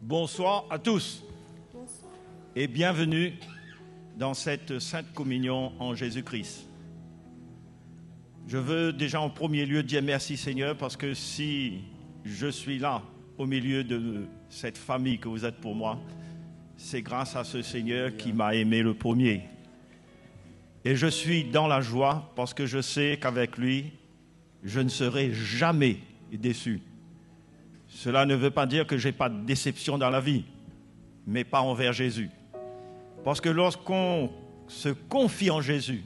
Bonsoir à tous et bienvenue dans cette Sainte Communion en Jésus-Christ. Je veux déjà en premier lieu dire merci Seigneur parce que si je suis là au milieu de cette famille que vous êtes pour moi, c'est grâce à ce Seigneur qui m'a aimé le premier. Et je suis dans la joie parce que je sais qu'avec lui, je ne serai jamais déçu. Cela ne veut pas dire que je n'ai pas de déception dans la vie, mais pas envers Jésus. Parce que lorsqu'on se confie en Jésus,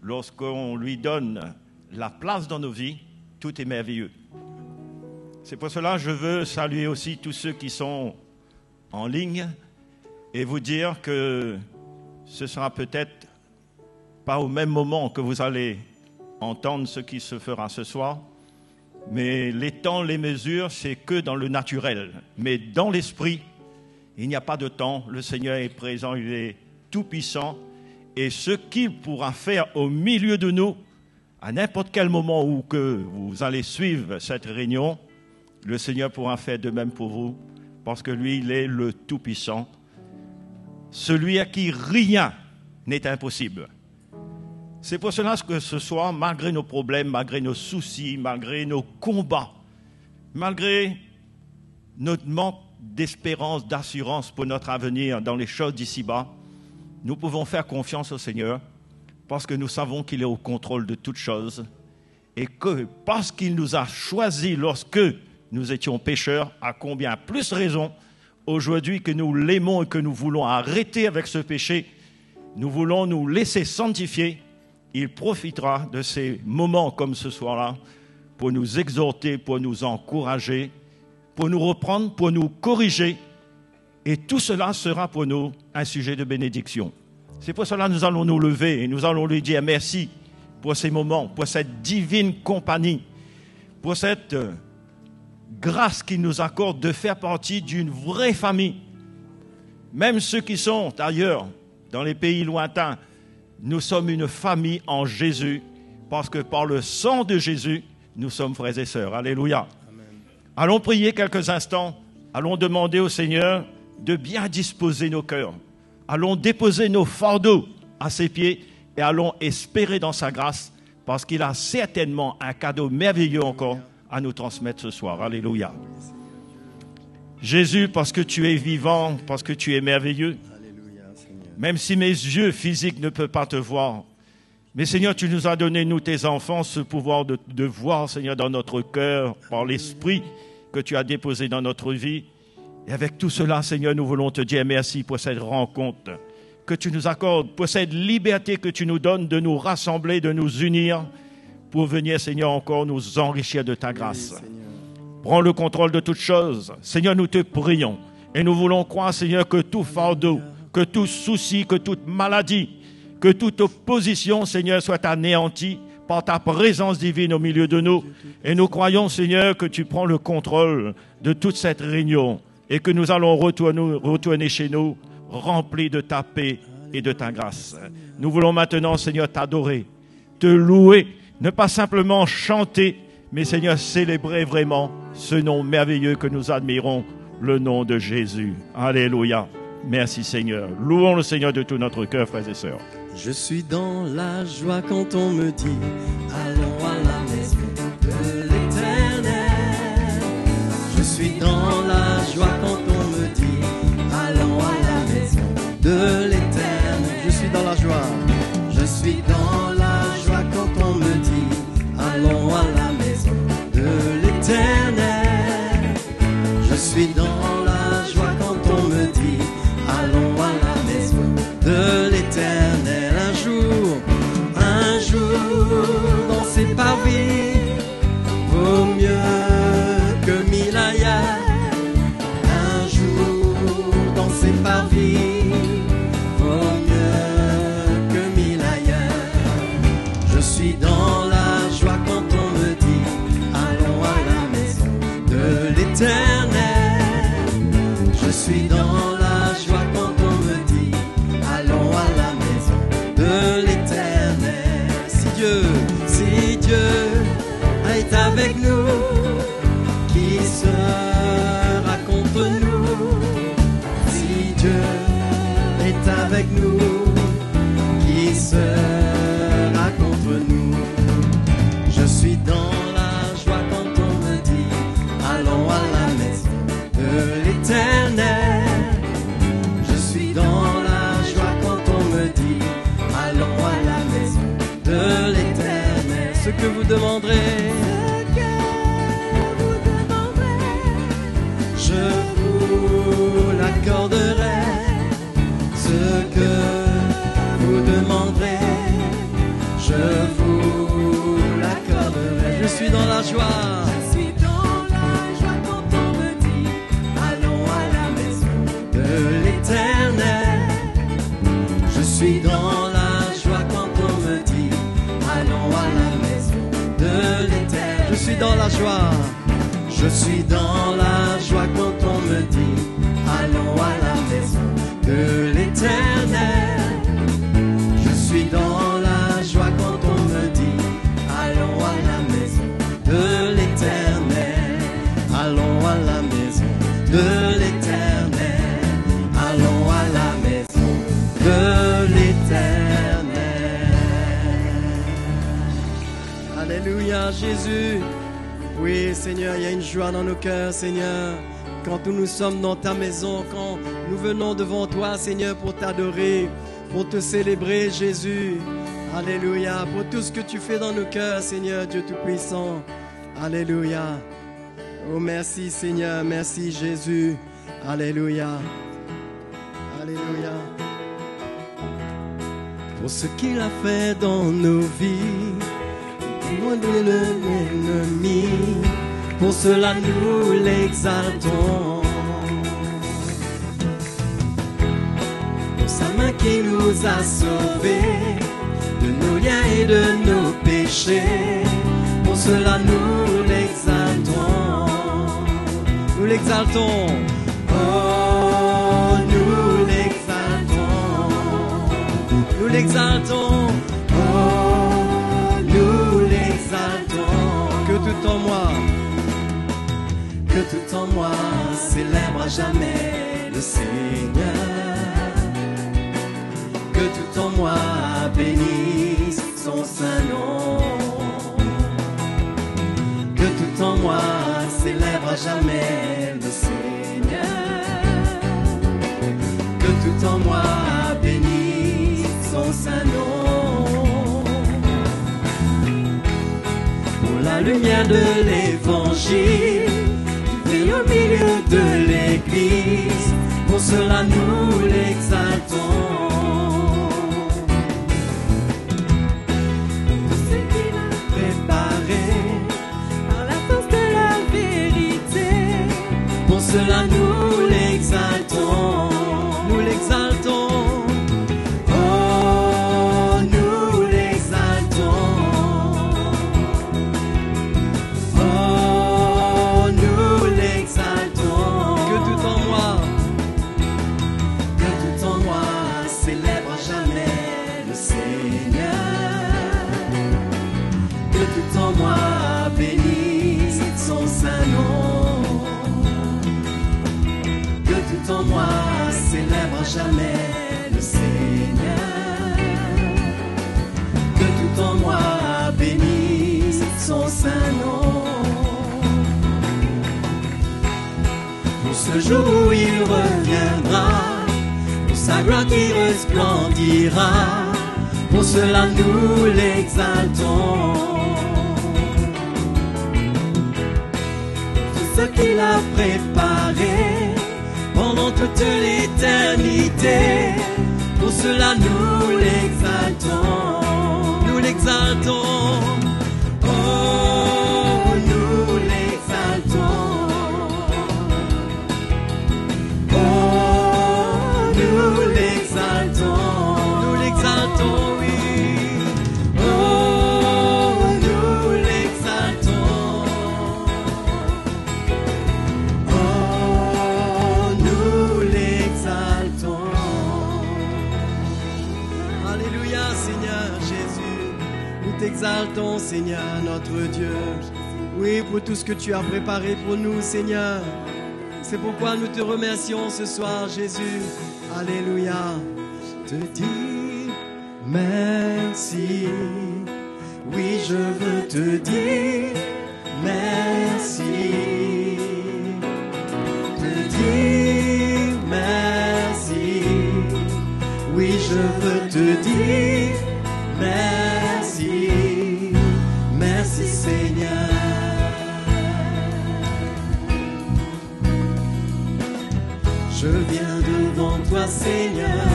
lorsqu'on lui donne la place dans nos vies, tout est merveilleux. C'est pour cela que je veux saluer aussi tous ceux qui sont en ligne et vous dire que ce sera peut-être pas au même moment que vous allez entendre ce qui se fera ce soir, mais les temps, les mesures, c'est que dans le naturel. Mais dans l'esprit, il n'y a pas de temps. Le Seigneur est présent, il est tout-puissant. Et ce qu'il pourra faire au milieu de nous, à n'importe quel moment où que vous allez suivre cette réunion, le Seigneur pourra faire de même pour vous, parce que lui, il est le tout-puissant. Celui à qui rien n'est impossible. C'est pour cela que ce soir, malgré nos problèmes, malgré nos soucis, malgré nos combats, malgré notre manque d'espérance, d'assurance pour notre avenir dans les choses d'ici-bas, nous pouvons faire confiance au Seigneur parce que nous savons qu'il est au contrôle de toutes choses et que parce qu'il nous a choisis lorsque nous étions pécheurs, à combien plus raison aujourd'hui que nous l'aimons et que nous voulons arrêter avec ce péché, nous voulons nous laisser sanctifier. Il profitera de ces moments comme ce soir-là pour nous exhorter, pour nous encourager, pour nous reprendre, pour nous corriger. Et tout cela sera pour nous un sujet de bénédiction. C'est pour cela que nous allons nous lever et nous allons lui dire merci pour ces moments, pour cette divine compagnie, pour cette grâce qu'il nous accorde de faire partie d'une vraie famille. Même ceux qui sont ailleurs, dans les pays lointains, nous sommes une famille en Jésus, parce que par le sang de Jésus, nous sommes frères et sœurs. Alléluia. Amen. Allons prier quelques instants. Allons demander au Seigneur de bien disposer nos cœurs. Allons déposer nos fardeaux à ses pieds et allons espérer dans sa grâce, parce qu'il a certainement un cadeau merveilleux encore à nous transmettre ce soir. Alléluia. Jésus, parce que tu es vivant, parce que tu es merveilleux, même si mes yeux physiques ne peuvent pas te voir. Mais Seigneur, tu nous as donné, nous tes enfants, ce pouvoir de voir, Seigneur, dans notre cœur, par l'esprit que tu as déposé dans notre vie. Et avec tout cela, Seigneur, nous voulons te dire merci pour cette rencontre que tu nous accordes, pour cette liberté que tu nous donnes de nous rassembler, de nous unir, pour venir, Seigneur, encore nous enrichir de ta grâce. Oui, prends le contrôle de toutes choses. Seigneur, nous te prions. Et nous voulons croire, Seigneur, que tout fardeau, que tout souci, que toute maladie, que toute opposition, Seigneur, soit anéantie par ta présence divine au milieu de nous. Et nous croyons, Seigneur, que tu prends le contrôle de toute cette réunion et que nous allons retourner chez nous remplis de ta paix et de ta grâce. Nous voulons maintenant, Seigneur, t'adorer, te louer, ne pas simplement chanter, mais, Seigneur, célébrer vraiment ce nom merveilleux que nous admirons, le nom de Jésus. Alléluia. Merci Seigneur. Louons le Seigneur de tout notre cœur, frères et sœurs. Je suis dans la joie quand on me dit allons à la maison de l'Éternel. Je suis dans la joie quand on me dit allons à la maison de l'Éternel. Je suis dans la joie. Je suis dans la joie quand on me dit allons à la maison de l'Éternel. Je suis dans la joie quand on me dit allons à la maison de l'Éternel. Un jour, dans ses parvis, vaut mieux que 1000 ailleurs. Un jour, dans ses parvis, vaut mieux que 1000 ailleurs. Je suis dans la joie quand on me dit allons à la maison de l'Éternel. Je suis dans la joie quand on me dit allons à la maison de l'Éternel. Si Dieu est avec nous, qui sera contre nous? m'accorderai ce que vous demanderez. Je vous l'accorderai. Je suis dans la joie. Je suis dans la joie quand on me dit allons à la maison De l'Éternel. Je suis dans la joie quand on me dit allons à la maison de l'Éternel. Je suis dans la joie. Je suis dans la joie quand on me dit allons à la maison de l'Éternel. Je suis dans la joie quand on me dit allons à la maison de l'Éternel. Allons à la maison de l'Éternel. Allons à la maison de l'Éternel. Alléluia, Jésus. Oui, Seigneur, il y a une joie dans nos cœurs, Seigneur. Quand nous sommes dans ta maison, quand nous venons devant toi, Seigneur, pour t'adorer, pour te célébrer, Jésus. Alléluia, pour tout ce que tu fais dans nos cœurs, Seigneur, Dieu Tout-Puissant. Alléluia. Oh, merci, Seigneur, merci, Jésus. Alléluia. Alléluia. Pour ce qu'il a fait dans nos vies, loin de l'ennemi, pour cela nous l'exaltons. Pour sa main qui nous a sauvés de nos liens et de nos péchés, pour cela nous l'exaltons. Nous l'exaltons. Oh, nous l'exaltons. Nous l'exaltons. Oh, nous l'exaltons. Que tout en moi, que tout en moi célèbre à jamais le Seigneur. Que tout en moi bénisse son saint nom. Que tout en moi célèbre à jamais le Seigneur. Que tout en moi bénisse son saint nom. Pour la lumière de l'évangile, brille au milieu de l'église, pour cela nous l'exaltons. tout ce qu'il a Préparé, par la force de la vérité. pour cela nous l'exaltons. Nous l'exaltons. Oh, nous l'exaltons. Oh, nous l'exaltons. Que tout en moi célèbre à jamais le Seigneur. Que tout en moi bénisse son saint nom. Que tout en moi célèbre à jamais le Seigneur. Que tout en moi bénisse son saint nom. Pour ce jour où il reviendra, pour sa gloire qui resplendira, pour cela nous l'exaltons. Tout ce qu'il a préparé pendant toute l'éternité, pour cela nous l'exaltons. Nous l'exaltons. Oh, nous l'exaltons. Oh, nous l'exaltons. Nous l'exaltons, oui. Oh, nous l'exaltons. Oh, nous l'exaltons. Alléluia, Seigneur Jésus. Nous t'exaltons, Seigneur, notre Dieu. Oui, pour tout ce que tu as préparé pour nous, Seigneur. C'est pourquoi nous te remercions ce soir, Jésus. Alléluia. Te dis merci. Oui, je veux te dire merci. Te dire merci. Oui, je veux te dire merci. Merci, Seigneur. je viens devant toi, Seigneur.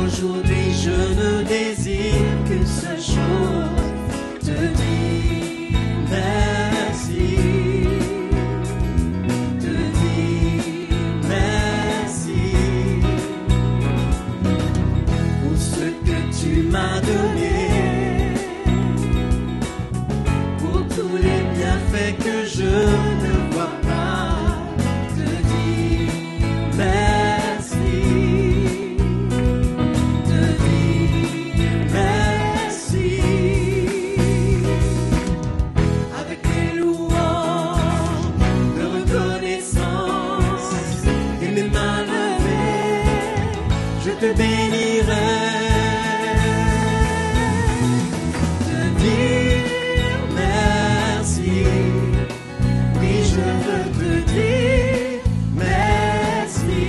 Aujourd'hui, je ne désire qu'une seule chose, te dire merci. Te dire merci pour ce que tu m'as donné, pour tous les bienfaits que je ne vois pas. Te dire merci. Te dire merci. Avec mes louanges de reconnaissance et mes mains levées, je te bénirai. Te dire merci. Oui, je veux te dire merci.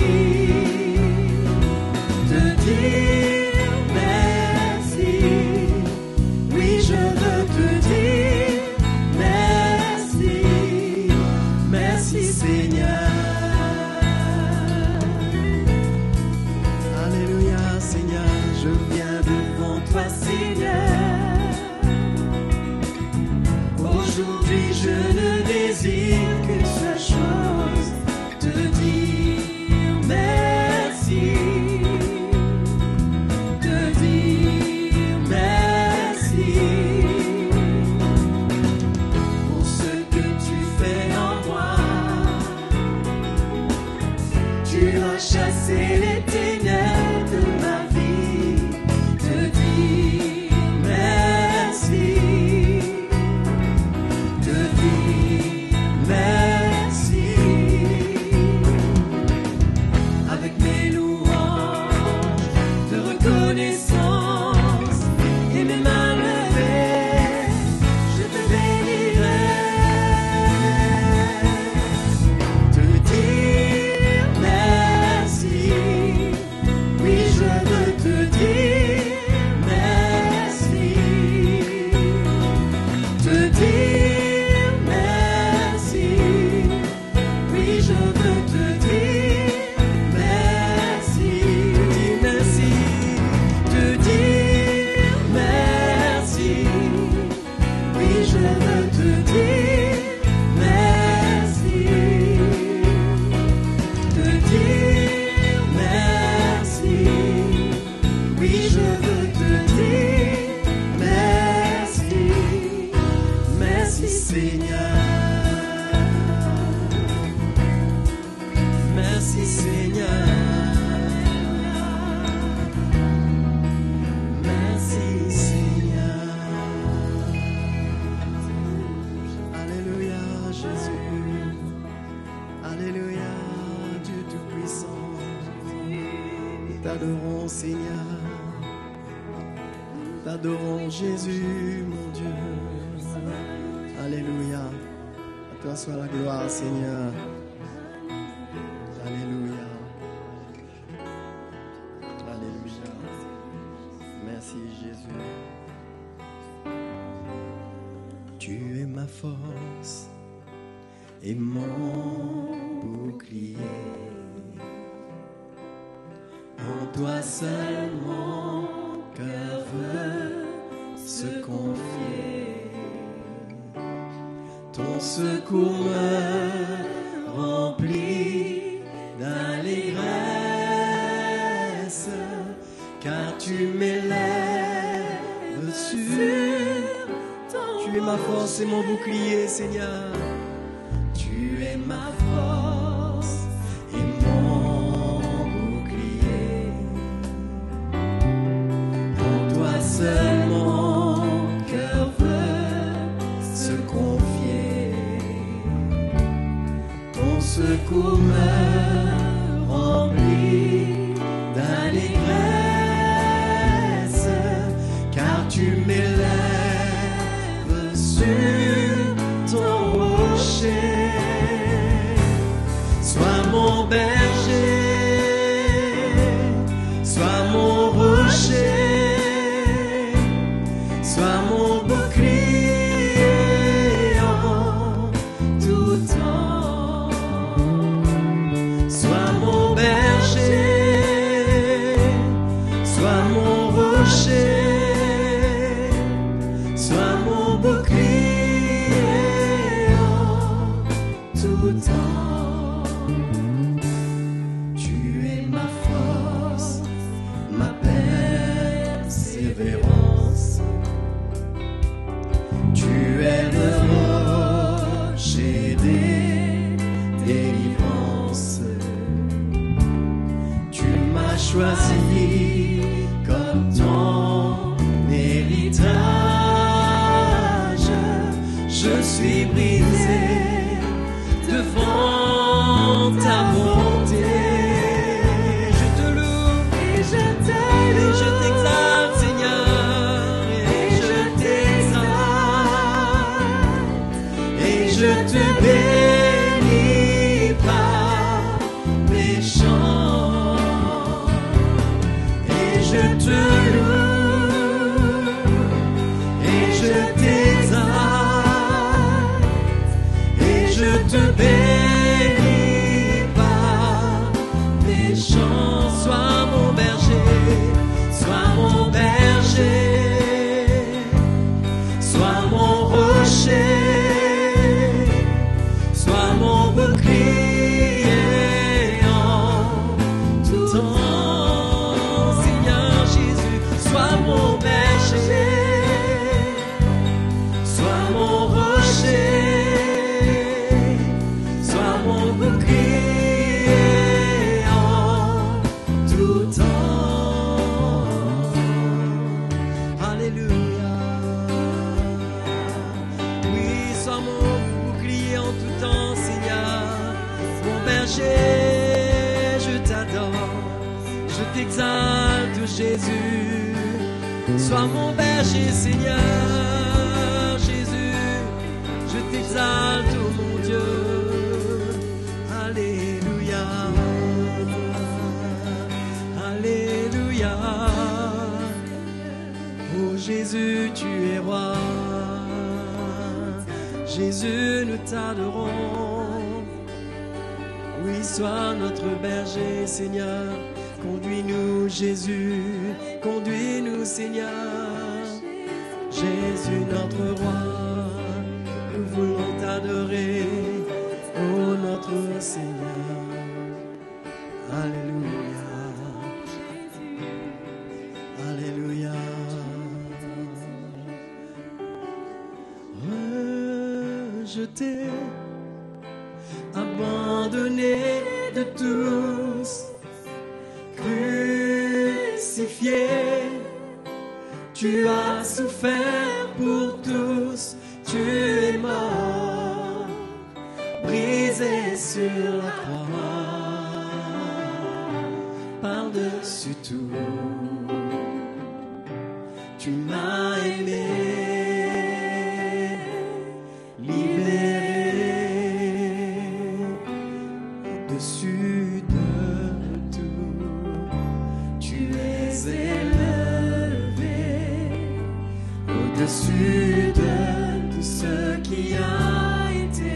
Te dire merci. Oui, je veux te dire merci. Merci, Seigneur. Alléluia, Seigneur, je viens devant toi, Seigneur. Aujourd'hui, je ne désire qu'une seule chose, te dire merci. Te dire merci pour ce que tu fais en moi. Tu as chassé les ténèbres de ma vie. Te dire merci. Te dire merci. Avec mes louanges de reconnaissance et mes mains levées, je te bénirai. Te dire merci. Oui, je veux te dire merci. Te dire merci. Oui, je veux te dire merci. Te dire merci. Oui, je veux te dire merci. Te dire merci. Oui, je veux te dire merci. Merci, Seigneur. Merci, Seigneur. Merci, Seigneur. Alléluia, Jésus. Alléluia, Dieu Tout-Puissant. Nous t'adorons, Seigneur. Nous t'adorons, Jésus, mon Dieu. Alléluia. À toi soit la gloire, Seigneur. Alléluia. Alléluia. Merci, Jésus. Tu es ma force et mon bouclier. En toi seul mon cœur veut se confier. Ton secours me remplit d'allégresse, car tu m'élèves sur ton. Tu es ma force et mon bouclier, Seigneur. Tu es ma force et mon bouclier. En toi seul mon cœur veut se confier. Ton secours me remplit d'allégresse, car tu m'élèves sur ton rocher. Sois mon berger, sois mon rocher, sois mon bouclier en tout temps. tout temps. Tu es ma force, ma persévérance. Tu es le rocher des délivrances. Tu m'as choisi comme ton héritage. Je suis brisé devant ta bonté. Je te loue et je t'exalte, Seigneur, et je t'exalte, et je te bénis par mes chants, et je te loue et je t'exalte, et je te bénis par mes chants. Sois mon berger, sois mon berger, sois mon rocher, sois mon bouclier en tout temps. Seigneur Jésus, sois mon berger, sois mon rocher, sois mon bouclier en tout temps. Alléluia. Oui, sois mon bouclier en tout temps, Seigneur. Mon berger, je t'adore, je t'exalte, Jésus. Sois mon berger, Seigneur Jésus. Je t'exalte, oh mon Dieu. Alléluia. Alléluia. Oh Jésus, tu es roi. Jésus, nous t'adorons. Oui, sois notre berger, Seigneur. Conduis-nous, Jésus. Conduis-nous, Seigneur. Jésus, notre roi. Nous voulons t'adorer, oh notre Seigneur. Alléluia. Alléluia. Rejeté, abandonné de tous, crucifié, tu as souffert pour tous, tu es mort, brisé sur la croix, par-dessus tout, tu m'as aimé, libéré, au-dessus de tout, tu es élevé, au-dessus de tout ce qui a été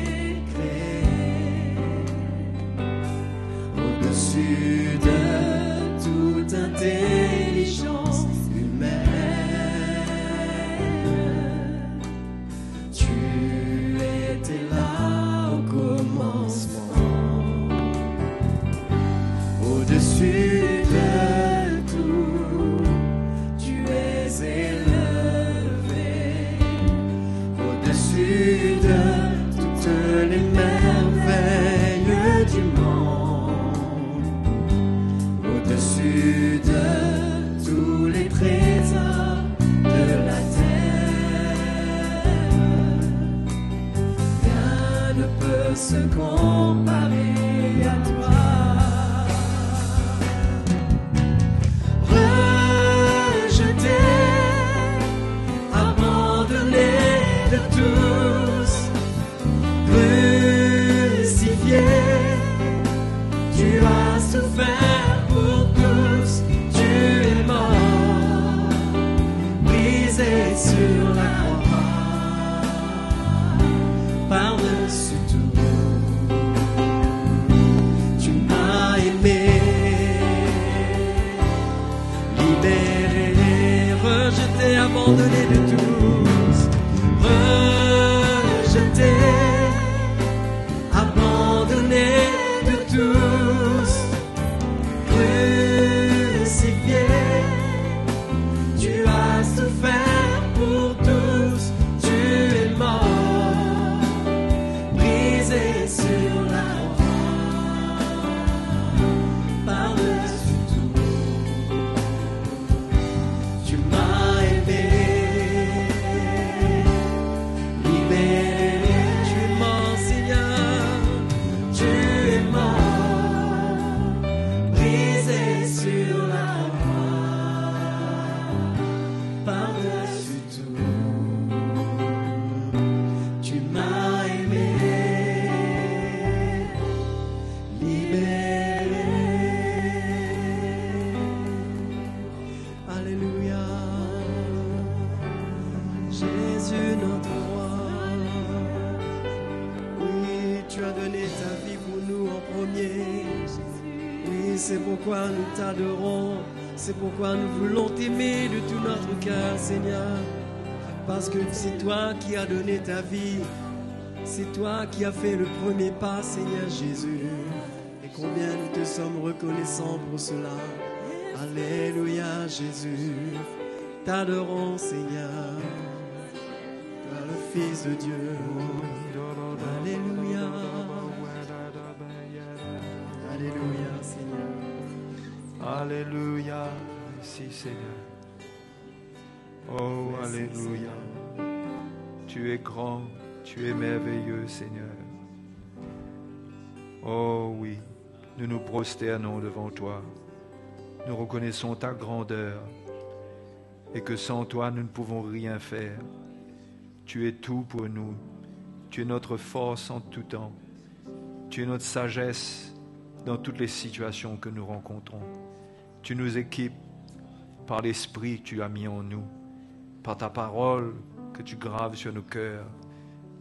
créé, au-dessus de toute intelligence humaine. Tu étais là au commencement, au-dessus de tout, tu es élevé, au-dessus de toutes les merveilles du monde, au-dessus de tous les trésors de la terre. Rien ne peut se comparer à toi. Rejeté, abandonné de tous, crucifié, tu as souffert pour tous, tu es mort, brisé sur la croix, par-dessus tout, tu m'as aimé, libéré, rejeté, abandonné de tous, rejeté, abandonné vie pour nous en premier. Oui, c'est pourquoi nous t'adorons. C'est pourquoi nous voulons t'aimer de tout notre cœur, Seigneur. Parce que c'est toi qui as donné ta vie. C'est toi qui as fait le premier pas, Seigneur Jésus. Et combien nous te sommes reconnaissants pour cela. Alléluia, Jésus. T'adorons, Seigneur. Toi, le Fils de Dieu. Alléluia. Alléluia, Seigneur. Alléluia. Merci, Seigneur. Oh, Merci, alléluia. Seigneur. Tu es grand, tu es merveilleux, Seigneur. Oh oui, nous nous prosternons devant toi. Nous reconnaissons ta grandeur et que sans toi, nous ne pouvons rien faire. Tu es tout pour nous. Tu es notre force en tout temps. Tu es notre sagesse dans toutes les situations que nous rencontrons. Tu nous équipes par l'esprit que tu as mis en nous, par ta parole que tu graves sur nos cœurs.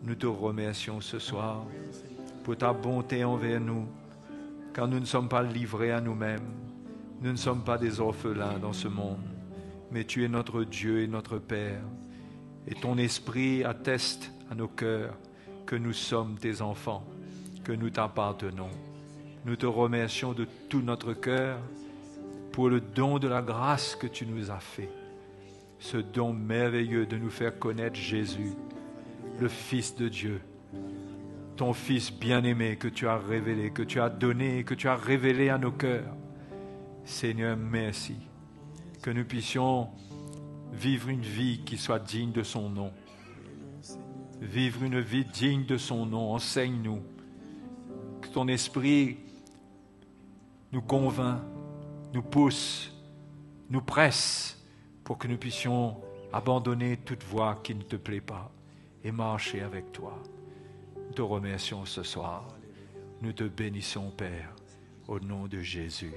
Nous te remercions ce soir pour ta bonté envers nous, car nous ne sommes pas livrés à nous-mêmes. Nous ne sommes pas des orphelins dans ce monde, mais tu es notre Dieu et notre Père. Et ton esprit atteste à nos cœurs que nous sommes tes enfants, que nous t'appartenons. Nous te remercions de tout notre cœur pour le don de la grâce que tu nous as fait. Ce don merveilleux de nous faire connaître Jésus, le Fils de Dieu, ton Fils bien-aimé que tu as révélé, que tu as donné, que tu as révélé à nos cœurs. Seigneur, merci. Que nous puissions vivre une vie qui soit digne de son nom. Vivre une vie digne de son nom. Enseigne-nous. Que ton esprit nous convainc, nous pousse, nous presse pour que nous puissions abandonner toute voie qui ne te plaît pas et marcher avec toi. Nous te remercions ce soir. Nous te bénissons, Père, au nom de Jésus.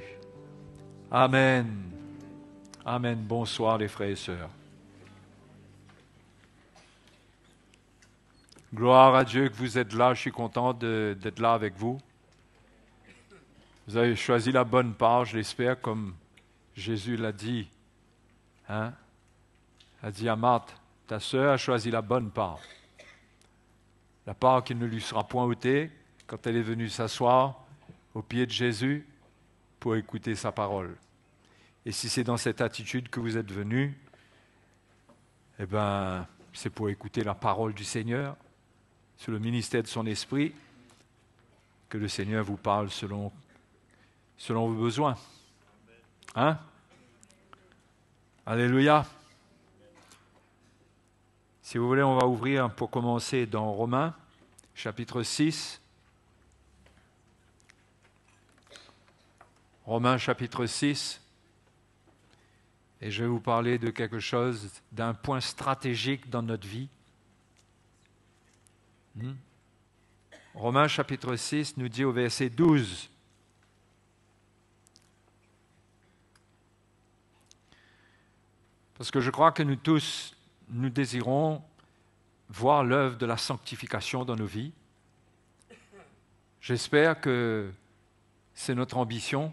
Amen. Amen. Bonsoir les frères et sœurs. Gloire à Dieu que vous êtes là. Je suis content d'être là avec vous. Vous avez choisi la bonne part, je l'espère, comme Jésus l'a dit. Hein? A dit à Marthe, ta sœur a choisi la bonne part. La part qui ne lui sera point ôtée quand elle est venue s'asseoir aux pieds de Jésus pour écouter sa parole. Et si c'est dans cette attitude que vous êtes venus, eh bien, c'est pour écouter la parole du Seigneur, sur le ministère de son esprit, que le Seigneur vous parle selon vos besoins. Hein? Alléluia. Si vous voulez, on va ouvrir pour commencer dans Romains, chapitre 6. Romains, chapitre 6. Et je vais vous parler de quelque chose, d'un point stratégique dans notre vie. Romains, chapitre 6, nous dit au verset 12. Parce que je crois que nous tous, nous désirons voir l'œuvre de la sanctification dans nos vies. J'espère que c'est notre ambition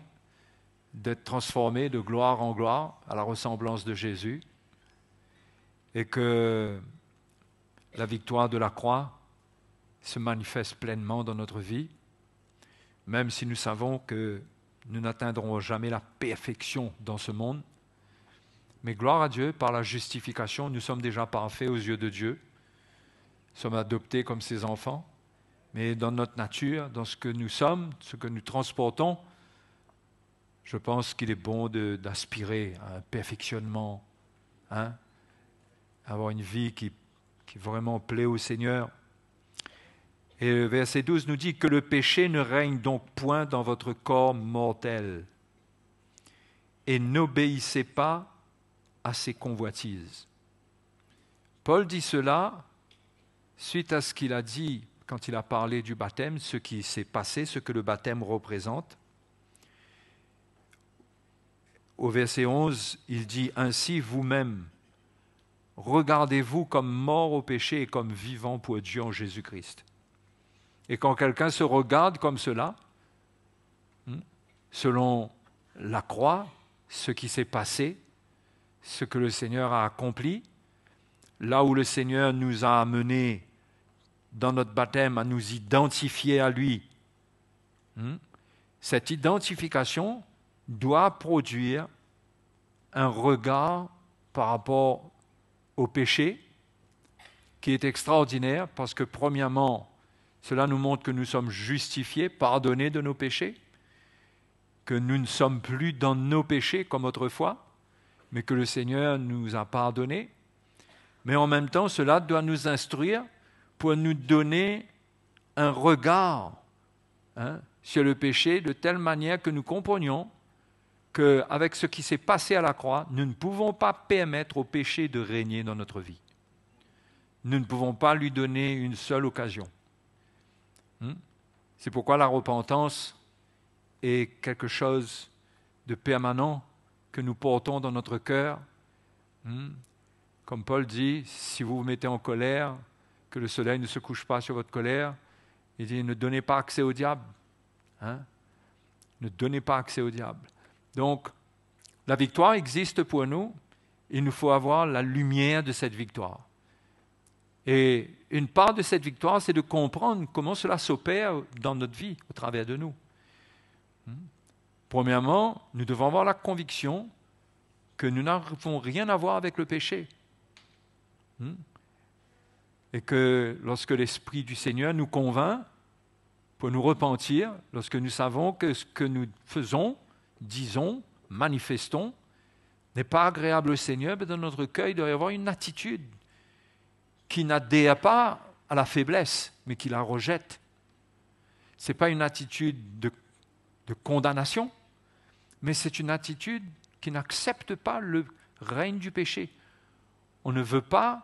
d'être transformés de gloire en gloire à la ressemblance de Jésus et que la victoire de la croix se manifeste pleinement dans notre vie, même si nous savons que nous n'atteindrons jamais la perfection dans ce monde. Mais gloire à Dieu, par la justification, nous sommes déjà parfaits aux yeux de Dieu. Nous sommes adoptés comme ses enfants. Mais dans notre nature, dans ce que nous sommes, ce que nous transportons, je pense qu'il est bon d'aspirer à un perfectionnement, hein? Avoir une vie qui vraiment plaît au Seigneur. Et le verset 12 nous dit que le péché ne règne donc point dans votre corps mortel et n'obéissez pas à ses convoitises. Paul dit cela suite à ce qu'il a dit quand il a parlé du baptême, ce qui s'est passé, ce que le baptême représente. Au verset 11, il dit « Ainsi vous-même, regardez-vous comme morts au péché et comme vivants pour Dieu en Jésus-Christ. » Et quand quelqu'un se regarde comme cela, selon la croix, ce qui s'est passé, ce que le Seigneur a accompli, là où le Seigneur nous a amenés dans notre baptême à nous identifier à lui, cette identification doit produire un regard par rapport au péché qui est extraordinaire parce que premièrement, cela nous montre que nous sommes justifiés, pardonnés de nos péchés, que nous ne sommes plus dans nos péchés comme autrefois, mais que le Seigneur nous a pardonnés. Mais en même temps, cela doit nous instruire pour nous donner un regard sur le péché de telle manière que nous comprenions qu'avec ce qui s'est passé à la croix, nous ne pouvons pas permettre au péché de régner dans notre vie. Nous ne pouvons pas lui donner une seule occasion. C'est pourquoi la repentance est quelque chose de permanent que nous portons dans notre cœur. Comme Paul dit, si vous vous mettez en colère, que le soleil ne se couche pas sur votre colère, il dit ne donnez pas accès au diable. Ne donnez pas accès au diable. Donc, la victoire existe pour nous, il nous faut avoir la lumière de cette victoire. Et une part de cette victoire, c'est de comprendre comment cela s'opère dans notre vie, au travers de nous. Premièrement, nous devons avoir la conviction que nous n'avons rien à voir avec le péché. Et que lorsque l'Esprit du Seigneur nous convainc pour nous repentir, lorsque nous savons que ce que nous faisons, disons, manifestons, n'est pas agréable au Seigneur, mais dans notre cœur, il doit y avoir une attitude qui n'adhère pas à la faiblesse, mais qui la rejette. Ce n'est pas une attitude de condamnation, mais c'est une attitude qui n'accepte pas le règne du péché. On ne veut pas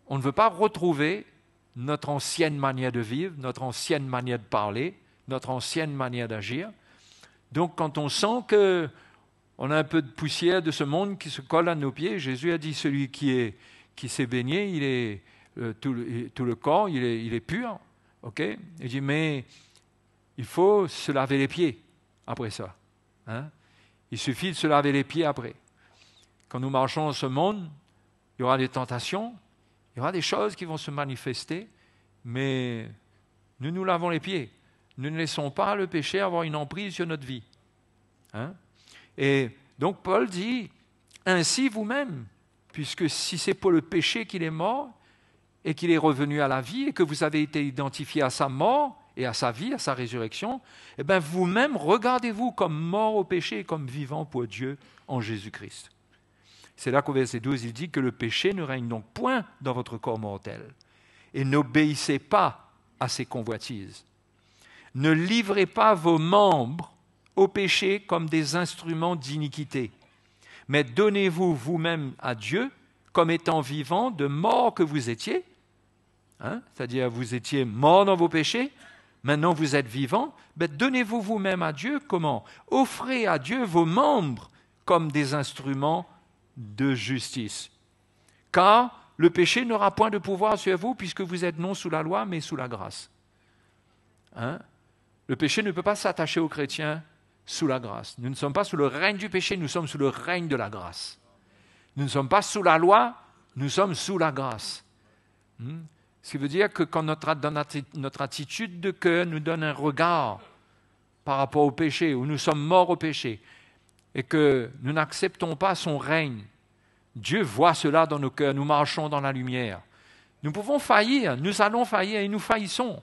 retrouver notre ancienne manière de vivre, notre ancienne manière de parler, notre ancienne manière d'agir. Donc, quand on sent qu'on a un peu de poussière de ce monde qui se colle à nos pieds, Jésus a dit, celui qui s'est baigné, il est, tout le corps, il est pur. Okay? Il dit, mais il faut se laver les pieds après ça. Il suffit de se laver les pieds après. Quand nous marchons dans ce monde, il y aura des tentations, il y aura des choses qui vont se manifester, mais nous nous lavons les pieds. Nous ne laissons pas le péché avoir une emprise sur notre vie. Et donc Paul dit, ainsi vous-même, puisque si c'est pour le péché qu'il est mort et qu'il est revenu à la vie et que vous avez été identifié à sa mort et à sa vie, à sa résurrection, eh bien vous-même regardez-vous comme mort au péché et comme vivant pour Dieu en Jésus-Christ. C'est là qu'au verset 12, il dit que le péché ne règne donc point dans votre corps mortel et n'obéissez pas à ses convoitises. Ne livrez pas vos membres au péché comme des instruments d'iniquité, mais donnez-vous vous-même à Dieu comme étant vivants de mort que vous étiez, c'est-à-dire vous étiez morts dans vos péchés, maintenant vous êtes vivants, mais donnez-vous vous-même à Dieu comment ? Offrez à Dieu vos membres comme des instruments de justice. Car le péché n'aura point de pouvoir sur vous puisque vous êtes non sous la loi mais sous la grâce. Le péché ne peut pas s'attacher aux chrétiens sous la grâce. Nous ne sommes pas sous le règne du péché, nous sommes sous le règne de la grâce. Nous ne sommes pas sous la loi, nous sommes sous la grâce. Ce qui veut dire que quand notre attitude de cœur nous donne un regard par rapport au péché, où nous sommes morts au péché, et que nous n'acceptons pas son règne, Dieu voit cela dans nos cœurs, nous marchons dans la lumière. Nous pouvons faillir, nous allons faillir et nous faillissons.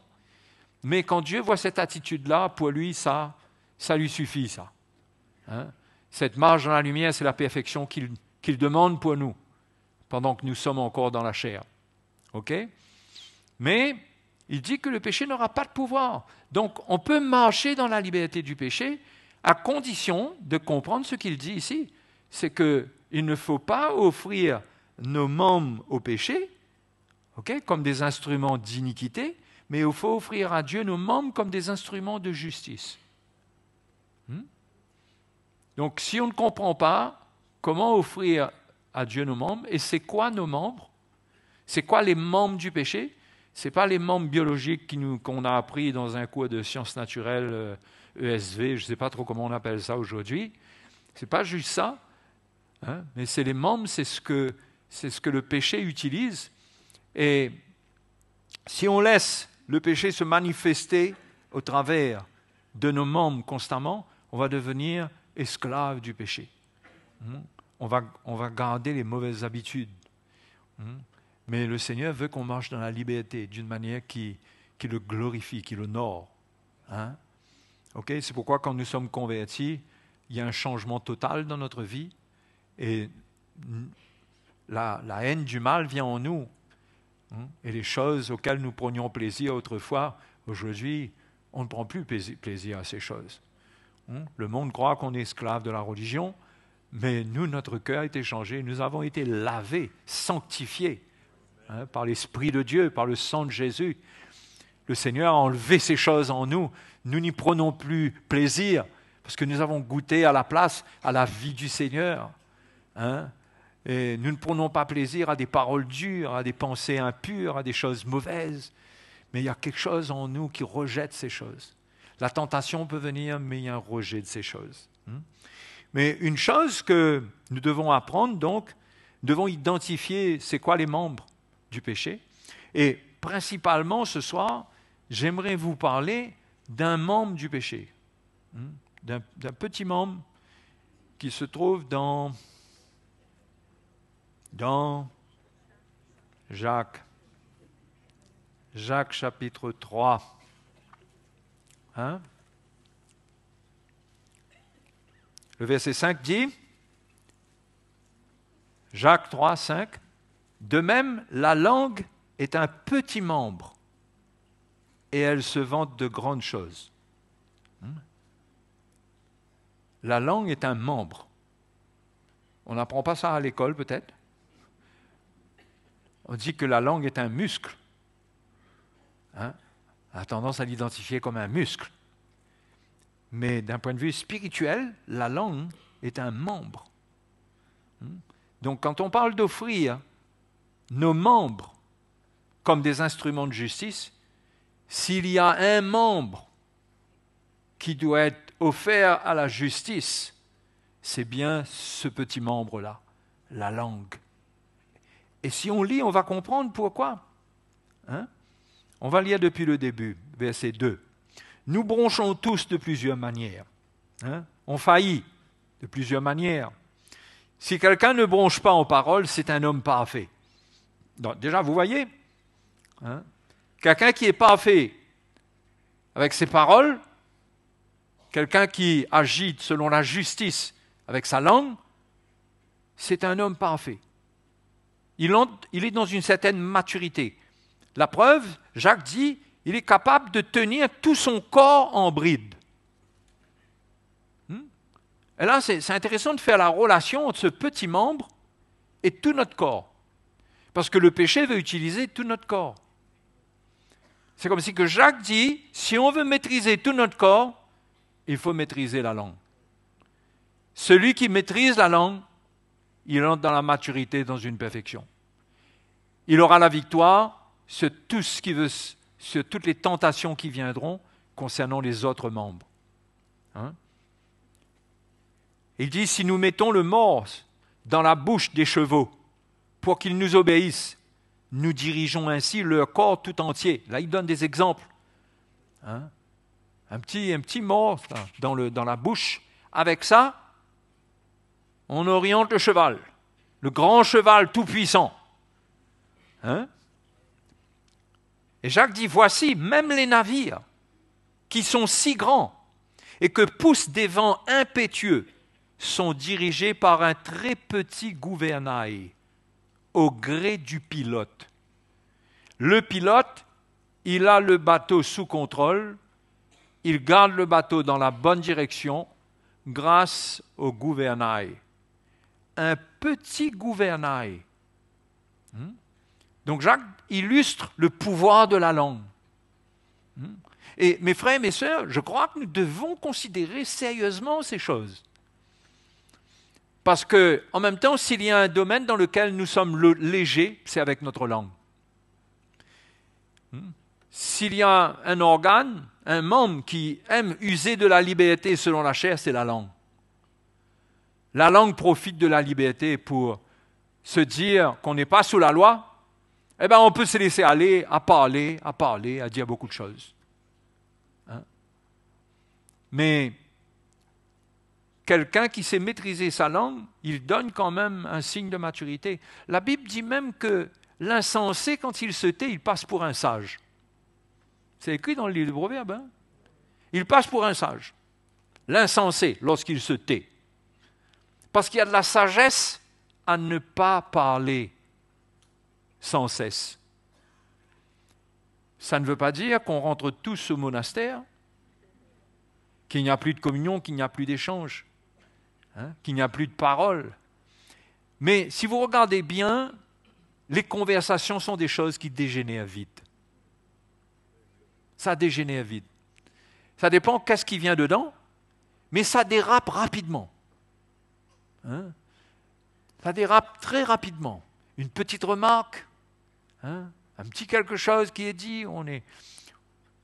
Mais quand Dieu voit cette attitude-là, pour lui, ça lui suffit, ça. Cette marche dans la lumière, c'est la perfection qu'il demande pour nous, pendant que nous sommes encore dans la chair. OK ? Mais il dit que le péché n'aura pas de pouvoir. Donc, on peut marcher dans la liberté du péché à condition de comprendre ce qu'il dit ici. C'est qu'il ne faut pas offrir nos membres au péché, comme des instruments d'iniquité, mais il faut offrir à Dieu nos membres comme des instruments de justice. Donc, si on ne comprend pas comment offrir à Dieu nos membres, et c'est quoi nos membres ? C'est quoi les membres du péché ? Ce n'est pas les membres biologiques qu'on a appris dans un cours de sciences naturelles, ESV, je ne sais pas trop comment on appelle ça aujourd'hui. Ce n'est pas juste ça, hein, mais c'est les membres, c'est ce que le péché utilise. Et si on laisse le péché se manifester au travers de nos membres constamment, on va devenir esclave du péché. On va garder les mauvaises habitudes. Mais le Seigneur veut qu'on marche dans la liberté d'une manière qui le glorifie, qui l'honore. Hein? Okay? C'est pourquoi quand nous sommes convertis, il y a un changement total dans notre vie et la haine du mal vient en nous. Et les choses auxquelles nous prenions plaisir autrefois, aujourd'hui, on ne prend plus plaisir à ces choses. Le monde croit qu'on est esclave de la religion, mais nous, notre cœur a été changé, nous avons été lavés, sanctifiés par l'Esprit de Dieu, par le sang de Jésus. Le Seigneur a enlevé ces choses en nous, nous n'y prenons plus plaisir, parce que nous avons goûté à la place, à la vie du Seigneur. Et nous ne prenons pas plaisir à des paroles dures, à des pensées impures, à des choses mauvaises. Mais il y a quelque chose en nous qui rejette ces choses. La tentation peut venir, mais il y a un rejet de ces choses. Mais une chose que nous devons apprendre, donc, nous devons identifier c'est quoi les membres du péché. Et principalement, ce soir, j'aimerais vous parler d'un membre du péché. D'un petit membre qui se trouve dans Jacques chapitre 3. Le verset 5 dit, Jacques 3, 5, « De même, la langue est un petit membre, et elle se vante de grandes choses. » La langue est un membre. On n'apprend pas ça à l'école, peut-être. On dit que la langue est un muscle. On a tendance à l'identifier comme un muscle. Mais d'un point de vue spirituel, la langue est un membre. Donc quand on parle d'offrir nos membres comme des instruments de justice, s'il y a un membre qui doit être offert à la justice, c'est bien ce petit membre-là, la langue. Et si on lit, on va comprendre pourquoi. On va lire depuis le début, verset 2. Nous bronchons tous de plusieurs manières. On faillit de plusieurs manières. Si quelqu'un ne bronche pas en parole, c'est un homme parfait. Donc, déjà, vous voyez, quelqu'un qui est parfait avec ses paroles, quelqu'un qui agit selon la justice avec sa langue, c'est un homme parfait. Il est dans une certaine maturité. La preuve, Jacques dit, il est capable de tenir tout son corps en bride. Et là, c'est intéressant de faire la relation entre ce petit membre et tout notre corps. Parce que le péché veut utiliser tout notre corps. C'est comme si que Jacques dit, si on veut maîtriser tout notre corps, il faut maîtriser la langue. Celui qui maîtrise la langue, il entre dans la maturité, dans une perfection. Il aura la victoire sur tout ce qui veut, sur toutes les tentations qui viendront concernant les autres membres. Il dit, si nous mettons le morse dans la bouche des chevaux pour qu'ils nous obéissent, nous dirigeons ainsi leur corps tout entier. Là, il donne des exemples. Un petit morse là, dans la bouche. Avec ça, on oriente le cheval, le grand cheval tout-puissant. Et Jacques dit, voici, même les navires qui sont si grands et que poussent des vents impétueux sont dirigés par un très petit gouvernail au gré du pilote. Le pilote, il a le bateau sous contrôle, il garde le bateau dans la bonne direction grâce au gouvernail. Un petit gouvernail. Donc Jacques illustre le pouvoir de la langue. Et mes frères et mes sœurs, je crois que nous devons considérer sérieusement ces choses. Parce que, en même temps, s'il y a un domaine dans lequel nous sommes légers, c'est avec notre langue. S'il y a un organe, un membre qui aime user de la liberté selon la chair, c'est la langue. La langue profite de la liberté pour se dire qu'on n'est pas sous la loi. Eh bien, on peut se laisser aller à parler, à dire beaucoup de choses. Hein? Mais quelqu'un qui sait maîtriser sa langue, il donne quand même un signe de maturité. La Bible dit même que l'insensé, quand il se tait, il passe pour un sage. C'est écrit dans le livre de Proverbes. Hein? Il passe pour un sage. L'insensé, lorsqu'il se tait. Parce qu'il y a de la sagesse à ne pas parler sans cesse. Ça ne veut pas dire qu'on rentre tous au monastère, qu'il n'y a plus de communion, qu'il n'y a plus d'échange, hein, qu'il n'y a plus de parole. Mais si vous regardez bien, les conversations sont des choses qui dégénèrent vite. Ça dégénère vite. Ça dépend qu'est-ce qui vient dedans, mais ça dérape rapidement. Hein? Ça dérape très rapidement. Une petite remarque, hein? Un petit quelque chose qui est dit,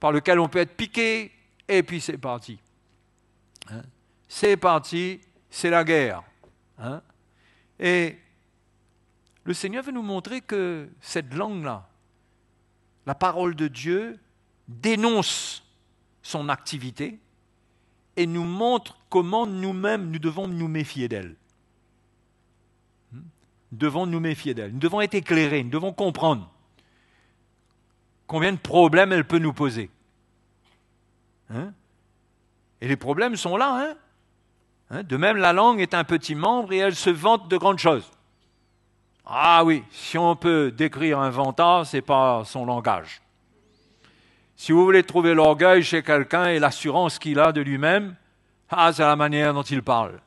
par lequel on peut être piqué, et puis c'est parti. Hein? C'est parti, c'est la guerre. Hein? Et le Seigneur veut nous montrer que cette langue-là, la parole de Dieu, dénonce son activité et nous montre comment nous-mêmes, nous devons nous méfier d'elle. Nous devons nous méfier d'elle. Nous devons être éclairés, nous devons comprendre combien de problèmes elle peut nous poser. Hein? Et les problèmes sont là. Hein? Hein? De même, la langue est un petit membre et elle se vante de grandes choses. Ah oui, si on peut décrire un vantard, ce n'est pas son langage. Si vous voulez trouver l'orgueil chez quelqu'un et l'assurance qu'il a de lui-même, c'est la manière dont il parle.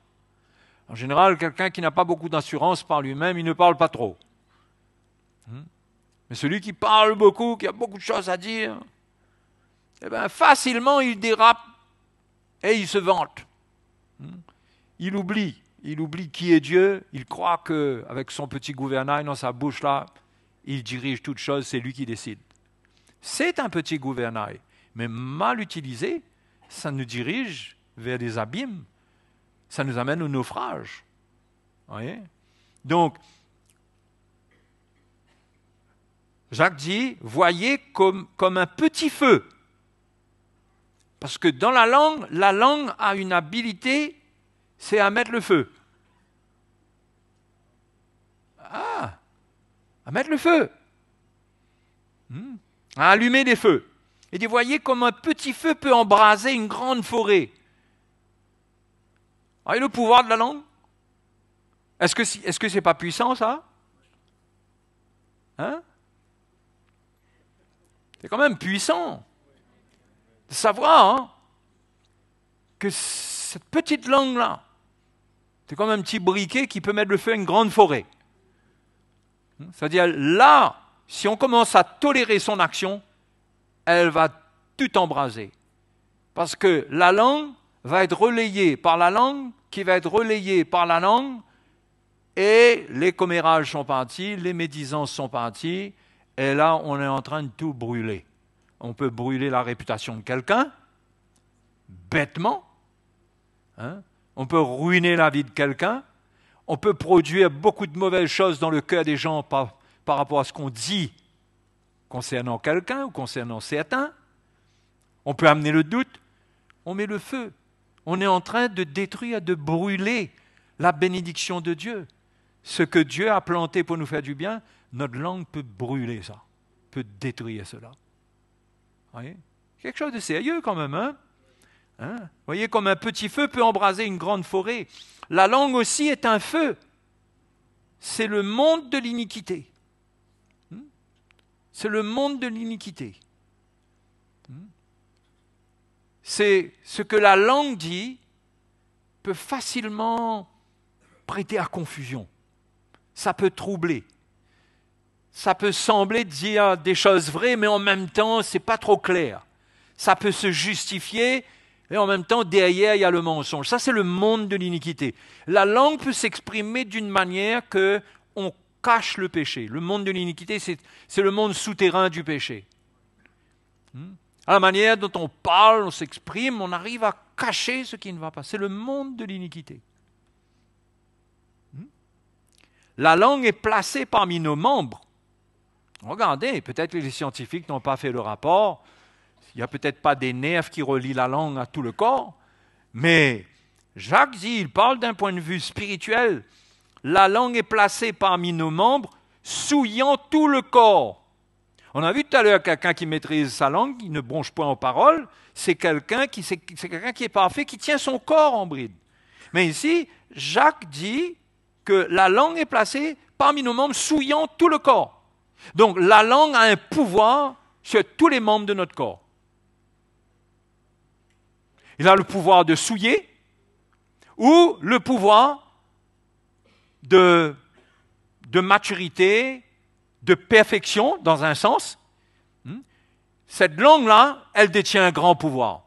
En général, quelqu'un qui n'a pas beaucoup d'assurance par lui-même, il ne parle pas trop. Mais celui qui parle beaucoup, qui a beaucoup de choses à dire, eh bien, facilement il dérape et il se vante. Il oublie qui est Dieu, il croit qu'avec son petit gouvernail dans sa bouche là, il dirige toutes choses, c'est lui qui décide. C'est un petit gouvernail, mais mal utilisé, ça nous dirige vers des abîmes, ça nous amène au naufrage. Voyez? Donc, Jacques dit, voyez comme un petit feu. Parce que dans la langue a une habilité, c'est à mettre le feu. Ah, à mettre le feu. À allumer des feux. Il dit, voyez comme un petit feu peut embraser une grande forêt. Voyez le pouvoir de la langue? Est-ce que c'est pas puissant, ça? Hein? C'est quand même puissant de savoir hein, que cette petite langue-là, c'est comme un petit briquet qui peut mettre le feu à une grande forêt. C'est-à-dire, là, si on commence à tolérer son action, elle va tout embraser. Parce que la langue va être relayée par la langue, qui va être relayée par la langue, et les commérages sont partis, les médisances sont partis, et là, on est en train de tout brûler. On peut brûler la réputation de quelqu'un, bêtement. Hein? On peut ruiner la vie de quelqu'un. On peut produire beaucoup de mauvaises choses dans le cœur des gens par rapport à ce qu'on dit concernant quelqu'un ou concernant certains. On peut amener le doute. On met le feu. On est en train de détruire, de brûler la bénédiction de Dieu. Ce que Dieu a planté pour nous faire du bien, notre langue peut brûler ça, peut détruire cela. Voyez? Quelque chose de sérieux quand même, hein? Hein? Voyez, comme un petit feu peut embraser une grande forêt. La langue aussi est un feu. C'est le monde de l'iniquité. C'est le monde de l'iniquité. C'est ce que la langue dit peut facilement prêter à confusion. Ça peut troubler. Ça peut sembler dire des choses vraies, mais en même temps, ce n'est pas trop clair. Ça peut se justifier, et en même temps, derrière, il y a le mensonge. Ça, c'est le monde de l'iniquité. La langue peut s'exprimer d'une manière qu'on cache le péché. Le monde de l'iniquité, c'est le monde souterrain du péché. À la manière dont on parle, on s'exprime, on arrive à cacher ce qui ne va pas. C'est le monde de l'iniquité. La langue est placée parmi nos membres. Regardez, peut-être que les scientifiques n'ont pas fait le rapport. Il n'y a peut-être pas des nerfs qui relient la langue à tout le corps. Mais Jacques dit, il parle d'un point de vue spirituel. La langue est placée parmi nos membres, souillant tout le corps. On a vu tout à l'heure quelqu'un qui maîtrise sa langue, qui ne bronche point aux paroles, c'est quelqu'un qui est parfait, qui tient son corps en bride. Mais ici, Jacques dit que la langue est placée parmi nos membres, souillant tout le corps. Donc la langue a un pouvoir sur tous les membres de notre corps. Il a le pouvoir de souiller ou le pouvoir de maturité, de perfection, dans un sens. Cette langue-là, elle détient un grand pouvoir.